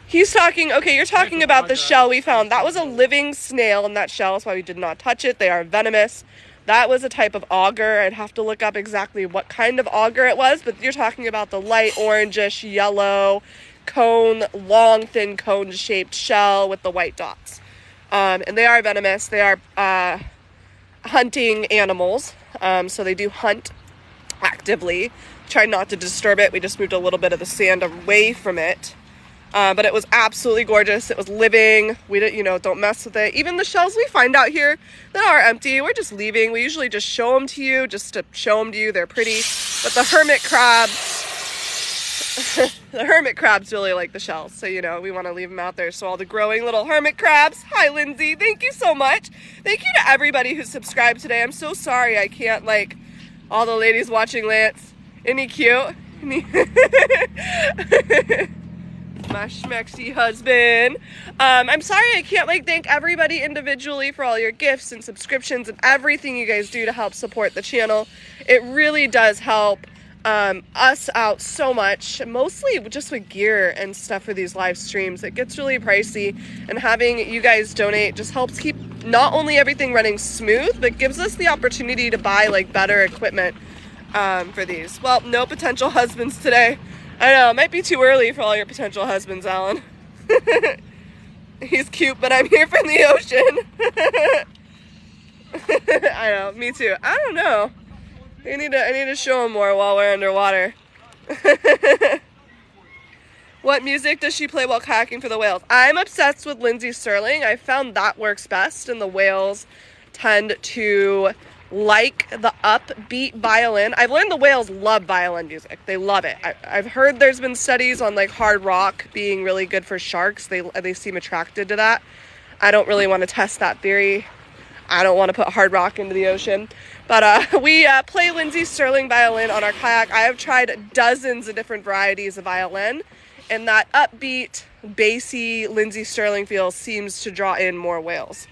He's talking, okay, you're talking about the shell we found. That was a living snail in that shell. That's why we did not touch it. They are venomous. That was a type of auger. I'd have to look up exactly what kind of auger it was, but you're talking about the light orangish yellow cone, long, thin cone-shaped shell with the white dots. And they are venomous. They are hunting animals, so they do hunt actively. Try not to disturb it. We just moved a little bit of the sand away from it. But it was absolutely gorgeous. It was living. We didn't, don't mess with it. Even the shells we find out here that are empty, we're just leaving. We usually just show them to you, just to show them to you. They're pretty. But the hermit crabs, the hermit crabs really like the shells. So, we want to leave them out there. So all the growing little hermit crabs. Hi, Lindsay. Thank you so much. Thank you to everybody who subscribed today. I'm so sorry I can't, All the ladies watching Lance. Isn't he cute? My schmexy husband. I'm sorry I can't like thank everybody individually for all your gifts and subscriptions and everything you guys do to help support the channel. It really does help us out so much, mostly just with gear and stuff for these live streams. It gets really pricey, and having you guys donate just helps keep not only everything running smooth, but gives us the opportunity to buy like better equipment for these. Well, no potential husbands today. I know, it might be too early for all your potential husbands, Alan. He's cute, but I'm here from the ocean. I know, me too. I don't know. I need to show him more while we're underwater. What music does she play while kayaking for the whales? I'm obsessed with Lindsey Stirling. I found that works best, and the whales tend to like the upbeat violin. I've learned the whales love violin music. They love it. I've heard there's been studies on like hard rock being really good for sharks. They seem attracted to that. I don't really want to test that theory. I don't want to put hard rock into the ocean. But we play Lindsey Stirling violin on our kayak. I have tried dozens of different varieties of violin, and that upbeat, bassy Lindsey Stirling feel seems to draw in more whales.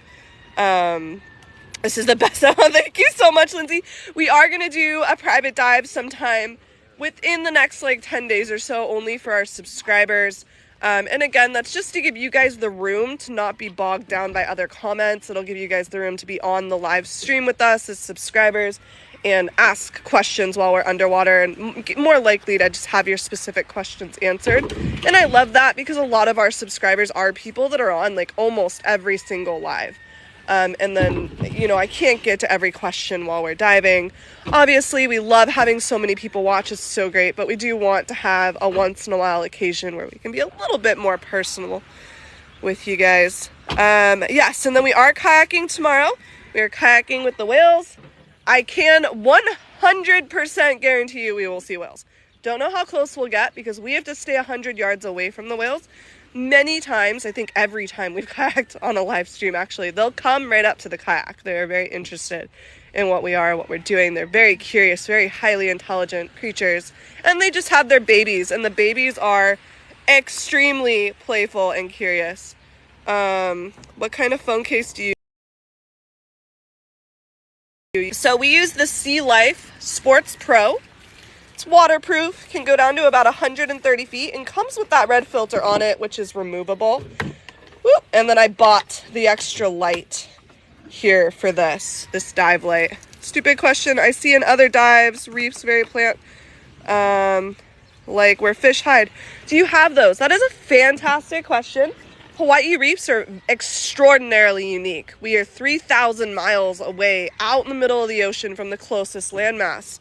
This is the best. Thank you so much, Lindsay. We are going to do a private dive sometime within the next like 10 days or so, only for our subscribers. And again, that's just to give you guys the room to not be bogged down by other comments. It'll give you guys the room to be on the live stream with us as subscribers and ask questions while we're underwater, and more likely to just have your specific questions answered. And I love that because a lot of our subscribers are people that are on like almost every single live. And then, you know, I can't get to every question while we're diving. Obviously, we love having so many people watch. It's so great, but we do want to have a once in a while occasion where we can be a little bit more personal with you guys. Yes, and then we are kayaking tomorrow. We are kayaking with the whales. I can 100% guarantee you we will see whales. Don't know how close we'll get because we have to stay 100 yards away from the whales. Many times, I think every time we've kayaked on a live stream, actually, they'll come right up to the kayak. They're very interested in what we are, what we're doing. They're very curious, very highly intelligent creatures, and they just have their babies, and the babies are extremely playful and curious. What kind of phone case do you use? So we use the Sea Life Sports Pro. It's waterproof, can go down to about 130 feet, and comes with that red filter on it, which is removable. Whoop. And then I bought the extra light here for this dive light. Stupid question I see in other dives, reefs, very plant, like where fish hide. Do you have those? That is a fantastic question. Hawaii reefs are extraordinarily unique. We are 3,000 miles away out in the middle of the ocean from the closest landmass.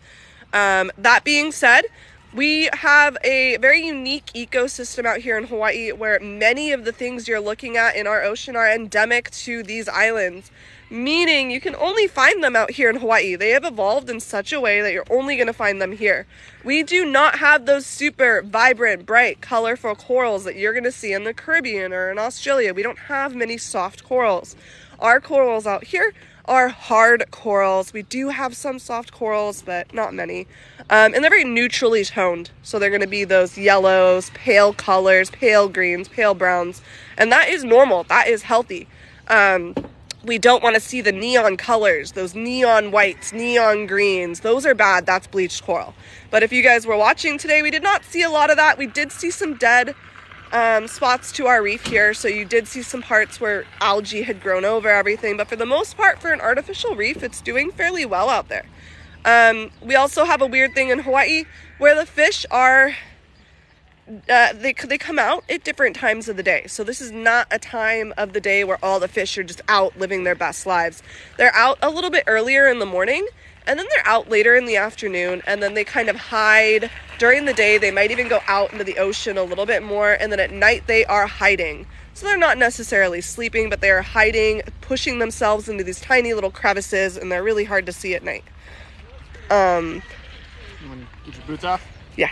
That being said, we have a very unique ecosystem out here in Hawaii where many of the things you're looking at in our ocean are endemic to these islands, meaning you can only find them out here in Hawaii. They have evolved in such a way that you're only going to find them here. We do not have those super vibrant, bright, colorful corals that you're going to see in the Caribbean or in Australia. We don't have many soft corals. Our corals out here are hard corals. We do have some soft corals, but not many. And they're very neutrally toned. So they're going to be those yellows, pale colors, pale greens, pale browns. And that is normal. That is healthy. We don't want to see the neon colors, those neon whites, neon greens. Those are bad. That's bleached coral. But if you guys were watching today, we did not see a lot of that. We did see some dead spots to our reef here, so you did see some parts where algae had grown over everything, but for the most part, for an artificial reef, it's doing fairly well out there. We also have a weird thing in Hawaii where the fish are they come out at different times of the day. So this is not a time of the day where all the fish are just out living their best lives. They're out a little bit earlier in the morning, and then they're out later in the afternoon, and then they kind of hide during the day. They might even go out into the ocean a little bit more, and then at night they are hiding. So they're not necessarily sleeping, but they are hiding, pushing themselves into these tiny little crevices, and they're really hard to see at night. You want to get your boots off? Yeah.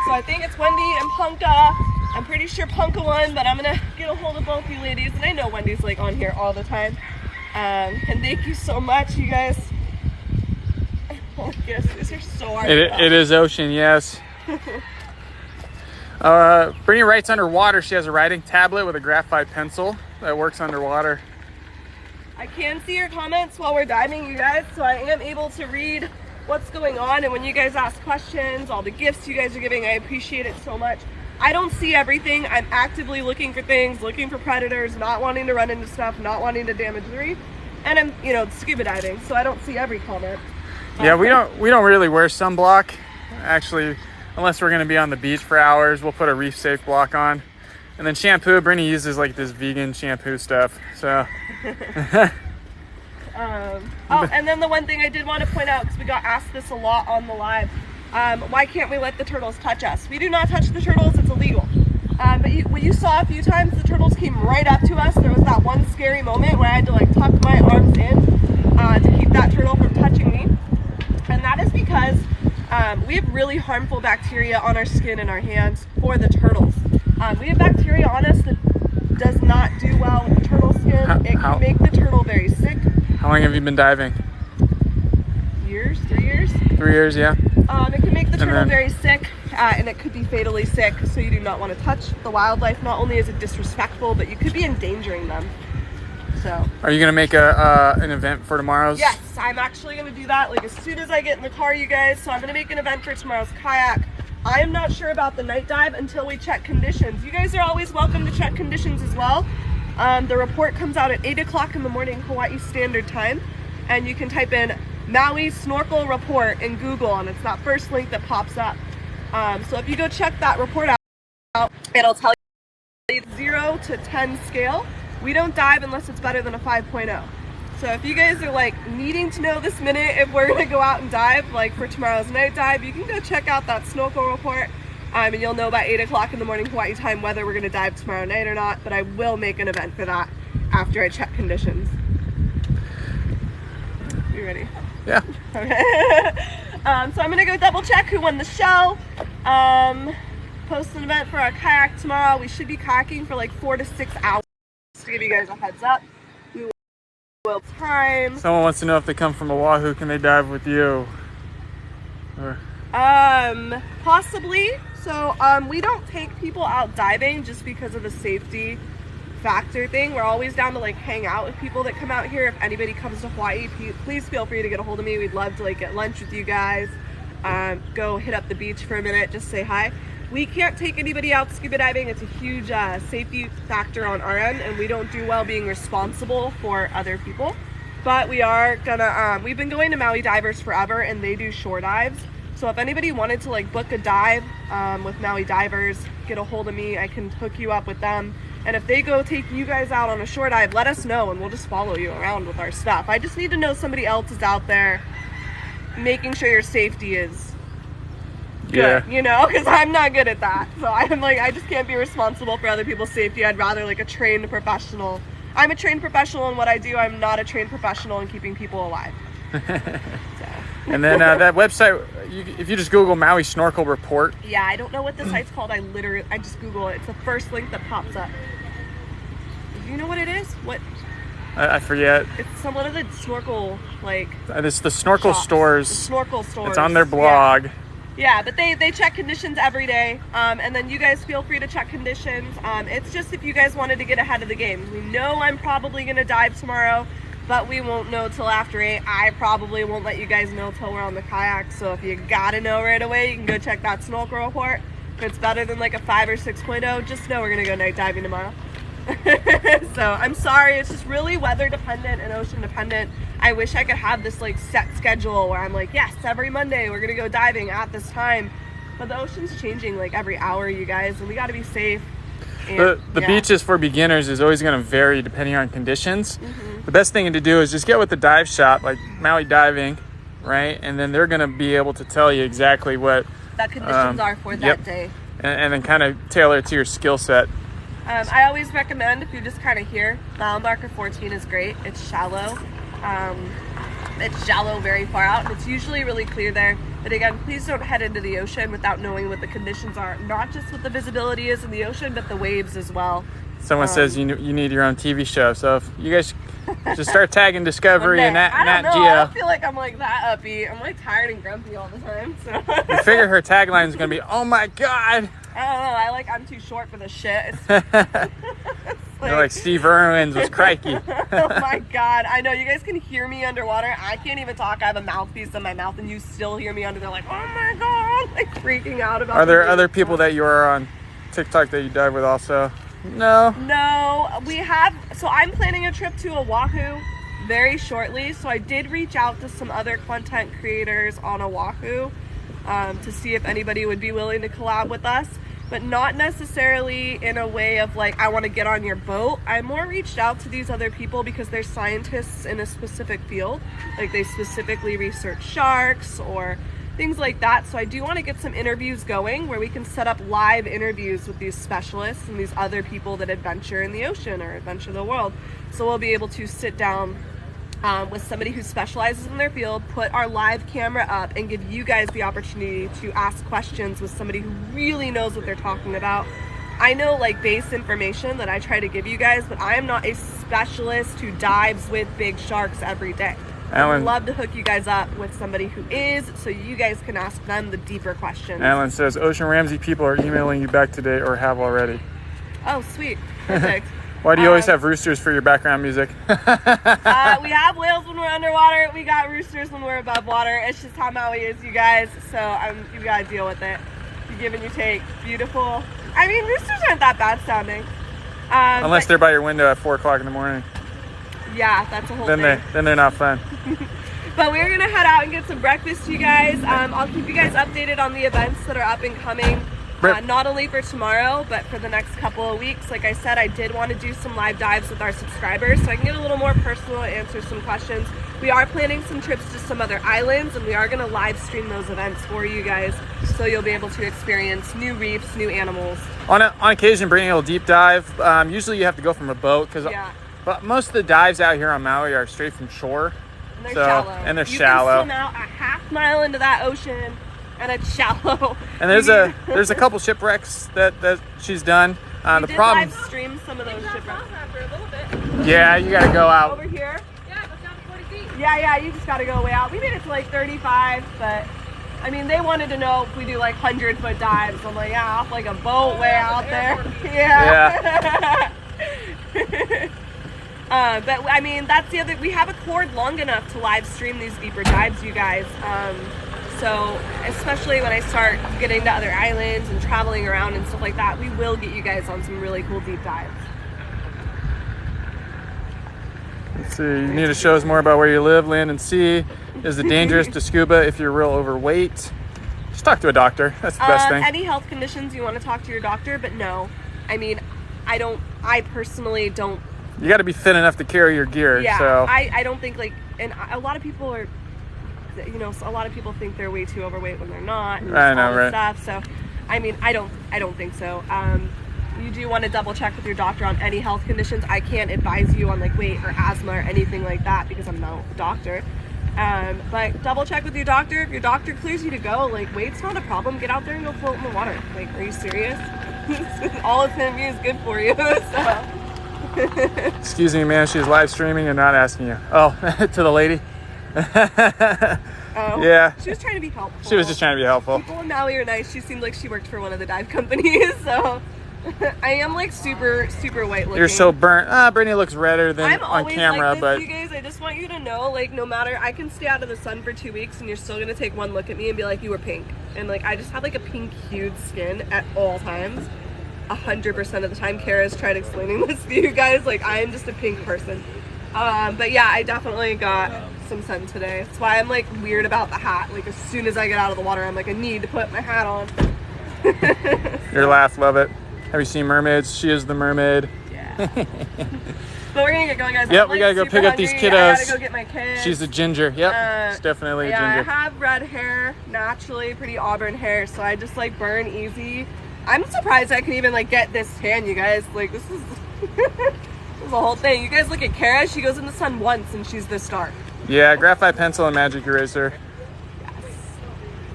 So I think it's Wendy and Punka. I'm pretty sure Punka won, but I'm gonna get a hold of both you ladies, and I know Wendy's like on here all the time. And thank you so much, you guys. Oh, yes, these are so hard. It is ocean, yes. Brittany writes underwater. She has a writing tablet with a graphite pencil that works underwater. I can see your comments while we're diving, you guys, so I am able to read what's going on. And when you guys ask questions, all the gifts you guys are giving, I appreciate it so much. I don't see everything. I'm actively looking for things, looking for predators, not wanting to run into stuff, not wanting to damage the reef. And I'm, you know, scuba diving, so I don't see every comment. Yeah, we don't really wear sunblock. Actually, unless we're gonna be on the beach for hours, we'll put a reef safe block on. And then shampoo, Brittany uses like this vegan shampoo stuff. So oh, and then the one thing I did want to point out, because we got asked this a lot on the live, why can't we let the turtles touch us? We do not touch the turtles, it's illegal. But what you saw a few times, the turtles came right up to us. There was that one scary moment where I had to like tuck my arms in to keep that turtle from touching me. And that is because we have really harmful bacteria on our skin and our hands for the turtles. We have bacteria on us that does not do well with the turtle skin. It can make the turtle very sick. How long have you been diving? Years, 3 years. 3 years, yeah. It can make the turtle very sick, and it could be fatally sick, so you do not want to touch the wildlife. Not only is it disrespectful, but you could be endangering them. So. Are you gonna make an event for tomorrow's? Yes, I'm actually gonna do that like as soon as I get in the car, you guys. So I'm gonna make an event for tomorrow's kayak. I am not sure about the night dive until we check conditions. You guys are always welcome to check conditions as well. The report comes out at 8 o'clock in the morning, Hawaii Standard Time, and you can type in Maui snorkel report in Google, and it's that first link that pops up. So if you go check that report out, it'll tell you 0 to 10 scale. We don't dive unless it's better than a 5.0. So if you guys are like needing to know this minute if we're gonna go out and dive, like for tomorrow's night dive, you can go check out that snorkel report, and you'll know by 8 o'clock in the morning Hawaii time whether we're gonna dive tomorrow night or not. But I will make an event for that after I check conditions. You ready? Yeah. Okay. So I'm gonna go double check who won the show. Post an event for our kayak tomorrow. We should be kayaking for like 4 to 6 hours. To give you guys a heads up, we will time. Someone wants to know if they come from Oahu, can they dive with you? Or Possibly. So we don't take people out diving just because of the safety factor thing. We're always down to like hang out with people that come out here. If anybody comes to Hawaii, please feel free to get a hold of me. We'd love to like get lunch with you guys, go hit up the beach for a minute, just say hi. We can't take anybody out scuba diving. It's a huge safety factor on our end, and we don't do well being responsible for other people. But we are gonna, we've been going to Maui divers forever, and they do shore dives. So if anybody wanted to like book a dive with Maui divers, get a hold of me. I can hook you up with them. And if they go take you guys out on a shore dive, let us know, and we'll just follow you around with our stuff. I just need to know somebody else is out there making sure your safety is good, yeah. You know, because I'm not good at that. So I'm like, I just can't be responsible for other people's safety. I'd rather like a trained professional. I'm a trained professional in what I do. I'm not a trained professional in keeping people alive. And then that website, if you just Google Maui Snorkel Report. Yeah, I don't know what the site's called. I just Google it. It's the first link that pops up. Do you know what it is? What? I forget. It's one of the snorkel, like... It's the snorkel shops. stores. The snorkel stores. It's on their blog. Yeah, but they check conditions every day, and then you guys feel free to check conditions. It's just if you guys wanted to get ahead of the game. We know I'm probably going to dive tomorrow, but we won't know till after 8. I probably won't let you guys know till we're on the kayak, so if you gotta know right away, you can go check that snorkel report. If it's better than like a 5 or 6.0, just know we're going to go night diving tomorrow. So I'm sorry, it's just really weather dependent and ocean dependent. I wish I could have this like set schedule where I'm like, yes, every Monday we're gonna go diving at this time, but the ocean's changing like every hour, you guys, and we got to be safe. And, the beaches for beginners is always going to vary depending on conditions. Mm-hmm. The best thing to do is just get with the dive shop like Maui Diving, right, and then they're going to be able to tell you exactly what the conditions are for that day, and then kind of tailor it to your skill set. I always recommend, if you're just kind of here, Mound Barker 14 is great. It's shallow. It's shallow very far out, and it's usually really clear there. But again, please don't head into the ocean without knowing what the conditions are. Not just what the visibility is in the ocean, but the waves as well. Someone says you need your own TV show. So if you guys Just start tagging Discovery and Nat I don't know. Geo. I don't feel like I'm like that upbeat. I'm like tired and grumpy all the time. So I figure her tagline is gonna be, "Oh my God." I don't know. I'm too short for this shit. You're like Steve Irwin's was crikey. Oh my God. I know. You guys can hear me underwater. I can't even talk. I have a mouthpiece in my mouth and you still hear me under there like, oh my God. Like freaking out about it. Are there other people that you are on TikTok that you dive with also? No. No. We have. So I'm planning a trip to Oahu very shortly. So I did reach out to some other content creators on Oahu to see if anybody would be willing to collab with us. But not necessarily in a way of like, I want to get on your boat. I more reached out to these other people because they're scientists in a specific field. Like they specifically research sharks or things like that. So I do want to get some interviews going where we can set up live interviews with these specialists and these other people that adventure in the ocean or adventure the world. So we'll be able to sit down with somebody who specializes in their field, put our live camera up and give you guys the opportunity to ask questions with somebody who really knows what they're talking about. I know like base information that I try to give you guys, but I am not a specialist who dives with big sharks every day. I would love to hook you guys up with somebody who is, so you guys can ask them the deeper questions. Alan says, Ocean Ramsey people are emailing you back today or have already. Oh, sweet. Perfect. Why do you always have roosters for your background music? We have whales when we're underwater. We got roosters when we're above water. It's just how Maui is, you guys. So you gotta deal with it. You give and you take. Beautiful. I mean, roosters aren't that bad sounding. Unless they're by your window at 4 o'clock in the morning. Yeah, that's a whole thing. Then they're not fun. But we're gonna head out and get some breakfast, you guys. I'll keep you guys updated on the events that are up and coming. Not only for tomorrow, but for the next couple of weeks. Like I said, I did want to do some live dives with our subscribers so I can get a little more personal and answer some questions. We are planning some trips to some other islands and we are going to live stream those events for you guys so you'll be able to experience new reefs, new animals. On occasion, Brittany will deep dive. Usually you have to go from a boat but most of the dives out here on Maui are straight from shore. And they're shallow. And they're you shallow. can swim out a half mile into that ocean. And it's shallow. And there's a couple shipwrecks that she's done. The problem. Live stream some of those shipwrecks. For a little bit. Yeah, you gotta go out. Over here. Yeah, it goes down to 40 feet. Yeah, you just gotta go way out. We made it to like 35, but I mean they wanted to know if we do like 100-foot dives. I'm like, yeah, off like a boat way out there. Yeah. But I mean that's the other. We have a cord long enough to live stream these deeper dives, you guys. So especially when I start getting to other islands and traveling around and stuff like that, we will get you guys on some really cool deep dives. Let's see, you need to show us more about where you live, land and sea. Is it dangerous to scuba if you're real overweight? Just talk to a doctor. That's the best thing. Any health conditions, you want to talk to your doctor, but no. I mean, I personally don't. You got to be thin enough to carry your gear. Yeah, so. I don't think like, and a lot of people are, you know, a lot of people think they're way too overweight when they're not. And I know, all right? Stuff. So, I mean, I don't think so. You do want to double check with your doctor on any health conditions. I can't advise you on like weight or asthma or anything like that because I'm not a doctor. But double check with your doctor. If your doctor clears you to go, like weight's not a problem. Get out there and go float in the water. Like, are you serious? All it's gonna be is good for you. So. Excuse me, man. She's live streaming and not asking you. Oh, to the lady. Oh, yeah. She was trying to be helpful. She was just trying to be helpful. People in Maui are nice. She seemed like she worked for one of the dive companies, so I am like super white looking. You're so burnt. Brittany looks redder than I'm on camera, like this, but you guys, I just want you to know, like, no matter, I can stay out of the sun for 2 weeks and you're still gonna take one look at me and be like, you were pink. And like, I just have like a pink hued skin at all times. 100% of the time. Kara's tried explaining this to you guys. Like, I am just a pink person. But yeah, I definitely got some sun today. That's why I'm like weird about the hat. Like, as soon as I get out of the water, I'm like, I need to put my hat on. Your laugh, love it. Have you seen mermaids? She is the mermaid. Yeah. But we're gonna get going, guys. Yep, we gotta go pick up these kiddos. I gotta go get my kids. She's a ginger. Yep, it's definitely a ginger. I have red hair, naturally, pretty auburn hair, so I just like burn easy. I'm surprised I can even like get this tan, you guys. Like, this is this is the whole thing. You guys look at Kara. She goes in the sun once and she's this dark. Yeah, graphite pencil and magic eraser. Yes.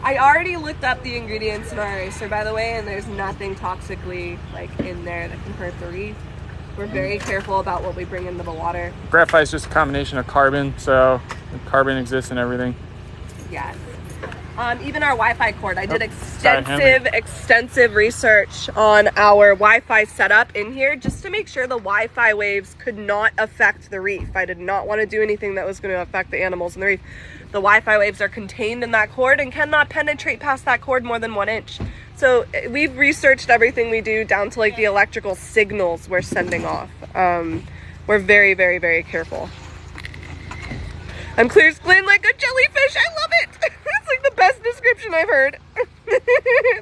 I already looked up the ingredients in our eraser, by the way, and there's nothing toxically like in there that can hurt the reef. We're very careful about what we bring into the water. Graphite is just a combination of carbon, so carbon exists in everything. Yes. Even our Wi-Fi cord, I did extensive research on our Wi-Fi setup in here just to make sure the Wi-Fi waves could not affect the reef. I did not want to do anything that was going to affect the animals in the reef. The Wi-Fi waves are contained in that cord and cannot penetrate past that cord more than 1 inch. So we've researched everything we do down to like the electrical signals we're sending off. We're very, very, very careful. I'm clear as clean like a jellyfish. I love it. It's like the best description I've heard.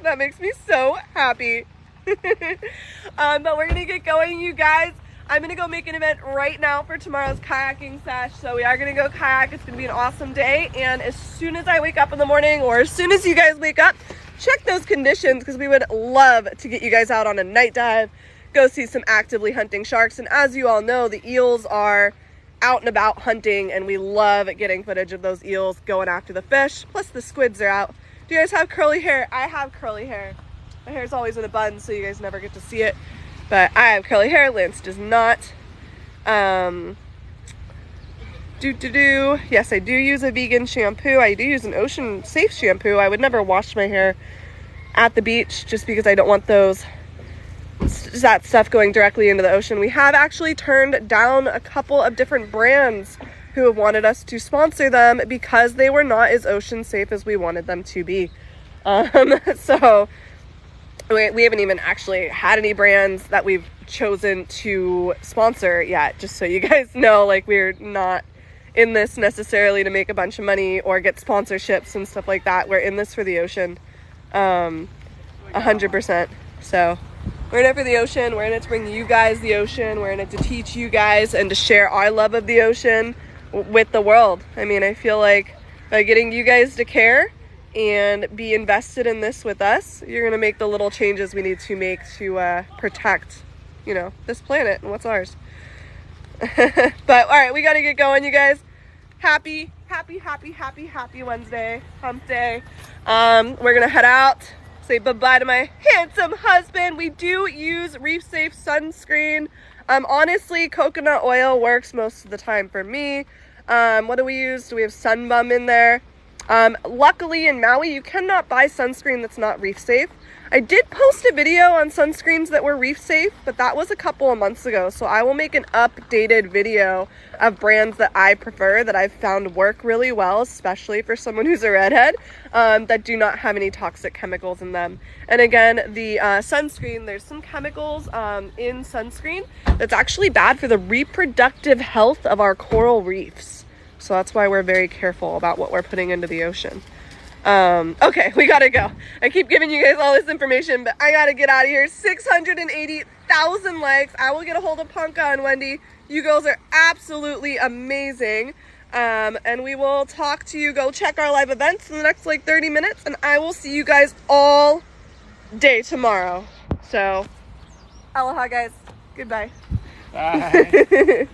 That makes me so happy. But we're gonna get going, you guys. I'm gonna go make an event right now for tomorrow's kayaking sesh. So we are gonna go kayak. It's gonna be an awesome day. And as soon as I wake up in the morning, or as soon as you guys wake up, check those conditions, because we would love to get you guys out on a night dive, go see some actively hunting sharks. And as you all know, the eels are out and about hunting, and we love getting footage of those eels going after the fish. Plus the squids are out. Do you guys have curly hair? I have curly hair. My hair's always in a bun, so you guys never get to see it. But I have curly hair. Lance does not. Yes, I do use a vegan shampoo. I do use an ocean safe shampoo. I would never wash my hair at the beach just because I don't want that stuff going directly into the ocean. We have actually turned down a couple of different brands who have wanted us to sponsor them because they were not as ocean safe as we wanted them to be. So we haven't even actually had any brands that we've chosen to sponsor yet, just so you guys know. Like, we're not in this necessarily to make a bunch of money or get sponsorships and stuff like that. We're in this for the ocean, 100%. So we're in it for the ocean. We're in it to bring you guys the ocean. We're in it to teach you guys and to share our love of the ocean with the world. I mean, I feel like by getting you guys to care and be invested in this with us, you're going to make the little changes we need to make to protect, you know, this planet and what's ours. But all right, we got to get going, you guys. Happy Wednesday, hump day. We're going to head out. Say bye-bye to my handsome husband. We do use Reef Safe sunscreen. Honestly, coconut oil works most of the time for me. What do we use? Do we have Sunbum in there? Luckily in Maui, you cannot buy sunscreen that's not reef safe. I did post a video on sunscreens that were reef safe, but that was a couple of months ago. So I will make an updated video of brands that I prefer, that I've found work really well, especially for someone who's a redhead, that do not have any toxic chemicals in them. And again, the sunscreen, there's some chemicals in sunscreen that's actually bad for the reproductive health of our coral reefs. So that's why we're very careful about what we're putting into the ocean. Okay, we gotta go. I keep giving you guys all this information, but I gotta get out of here. 680,000 likes. I will get a hold of Ponca and Wendy. You girls are absolutely amazing. And we will talk to you. Go check our live events in the next like 30 minutes, and I will see you guys all day tomorrow. So, aloha guys. Goodbye. Bye.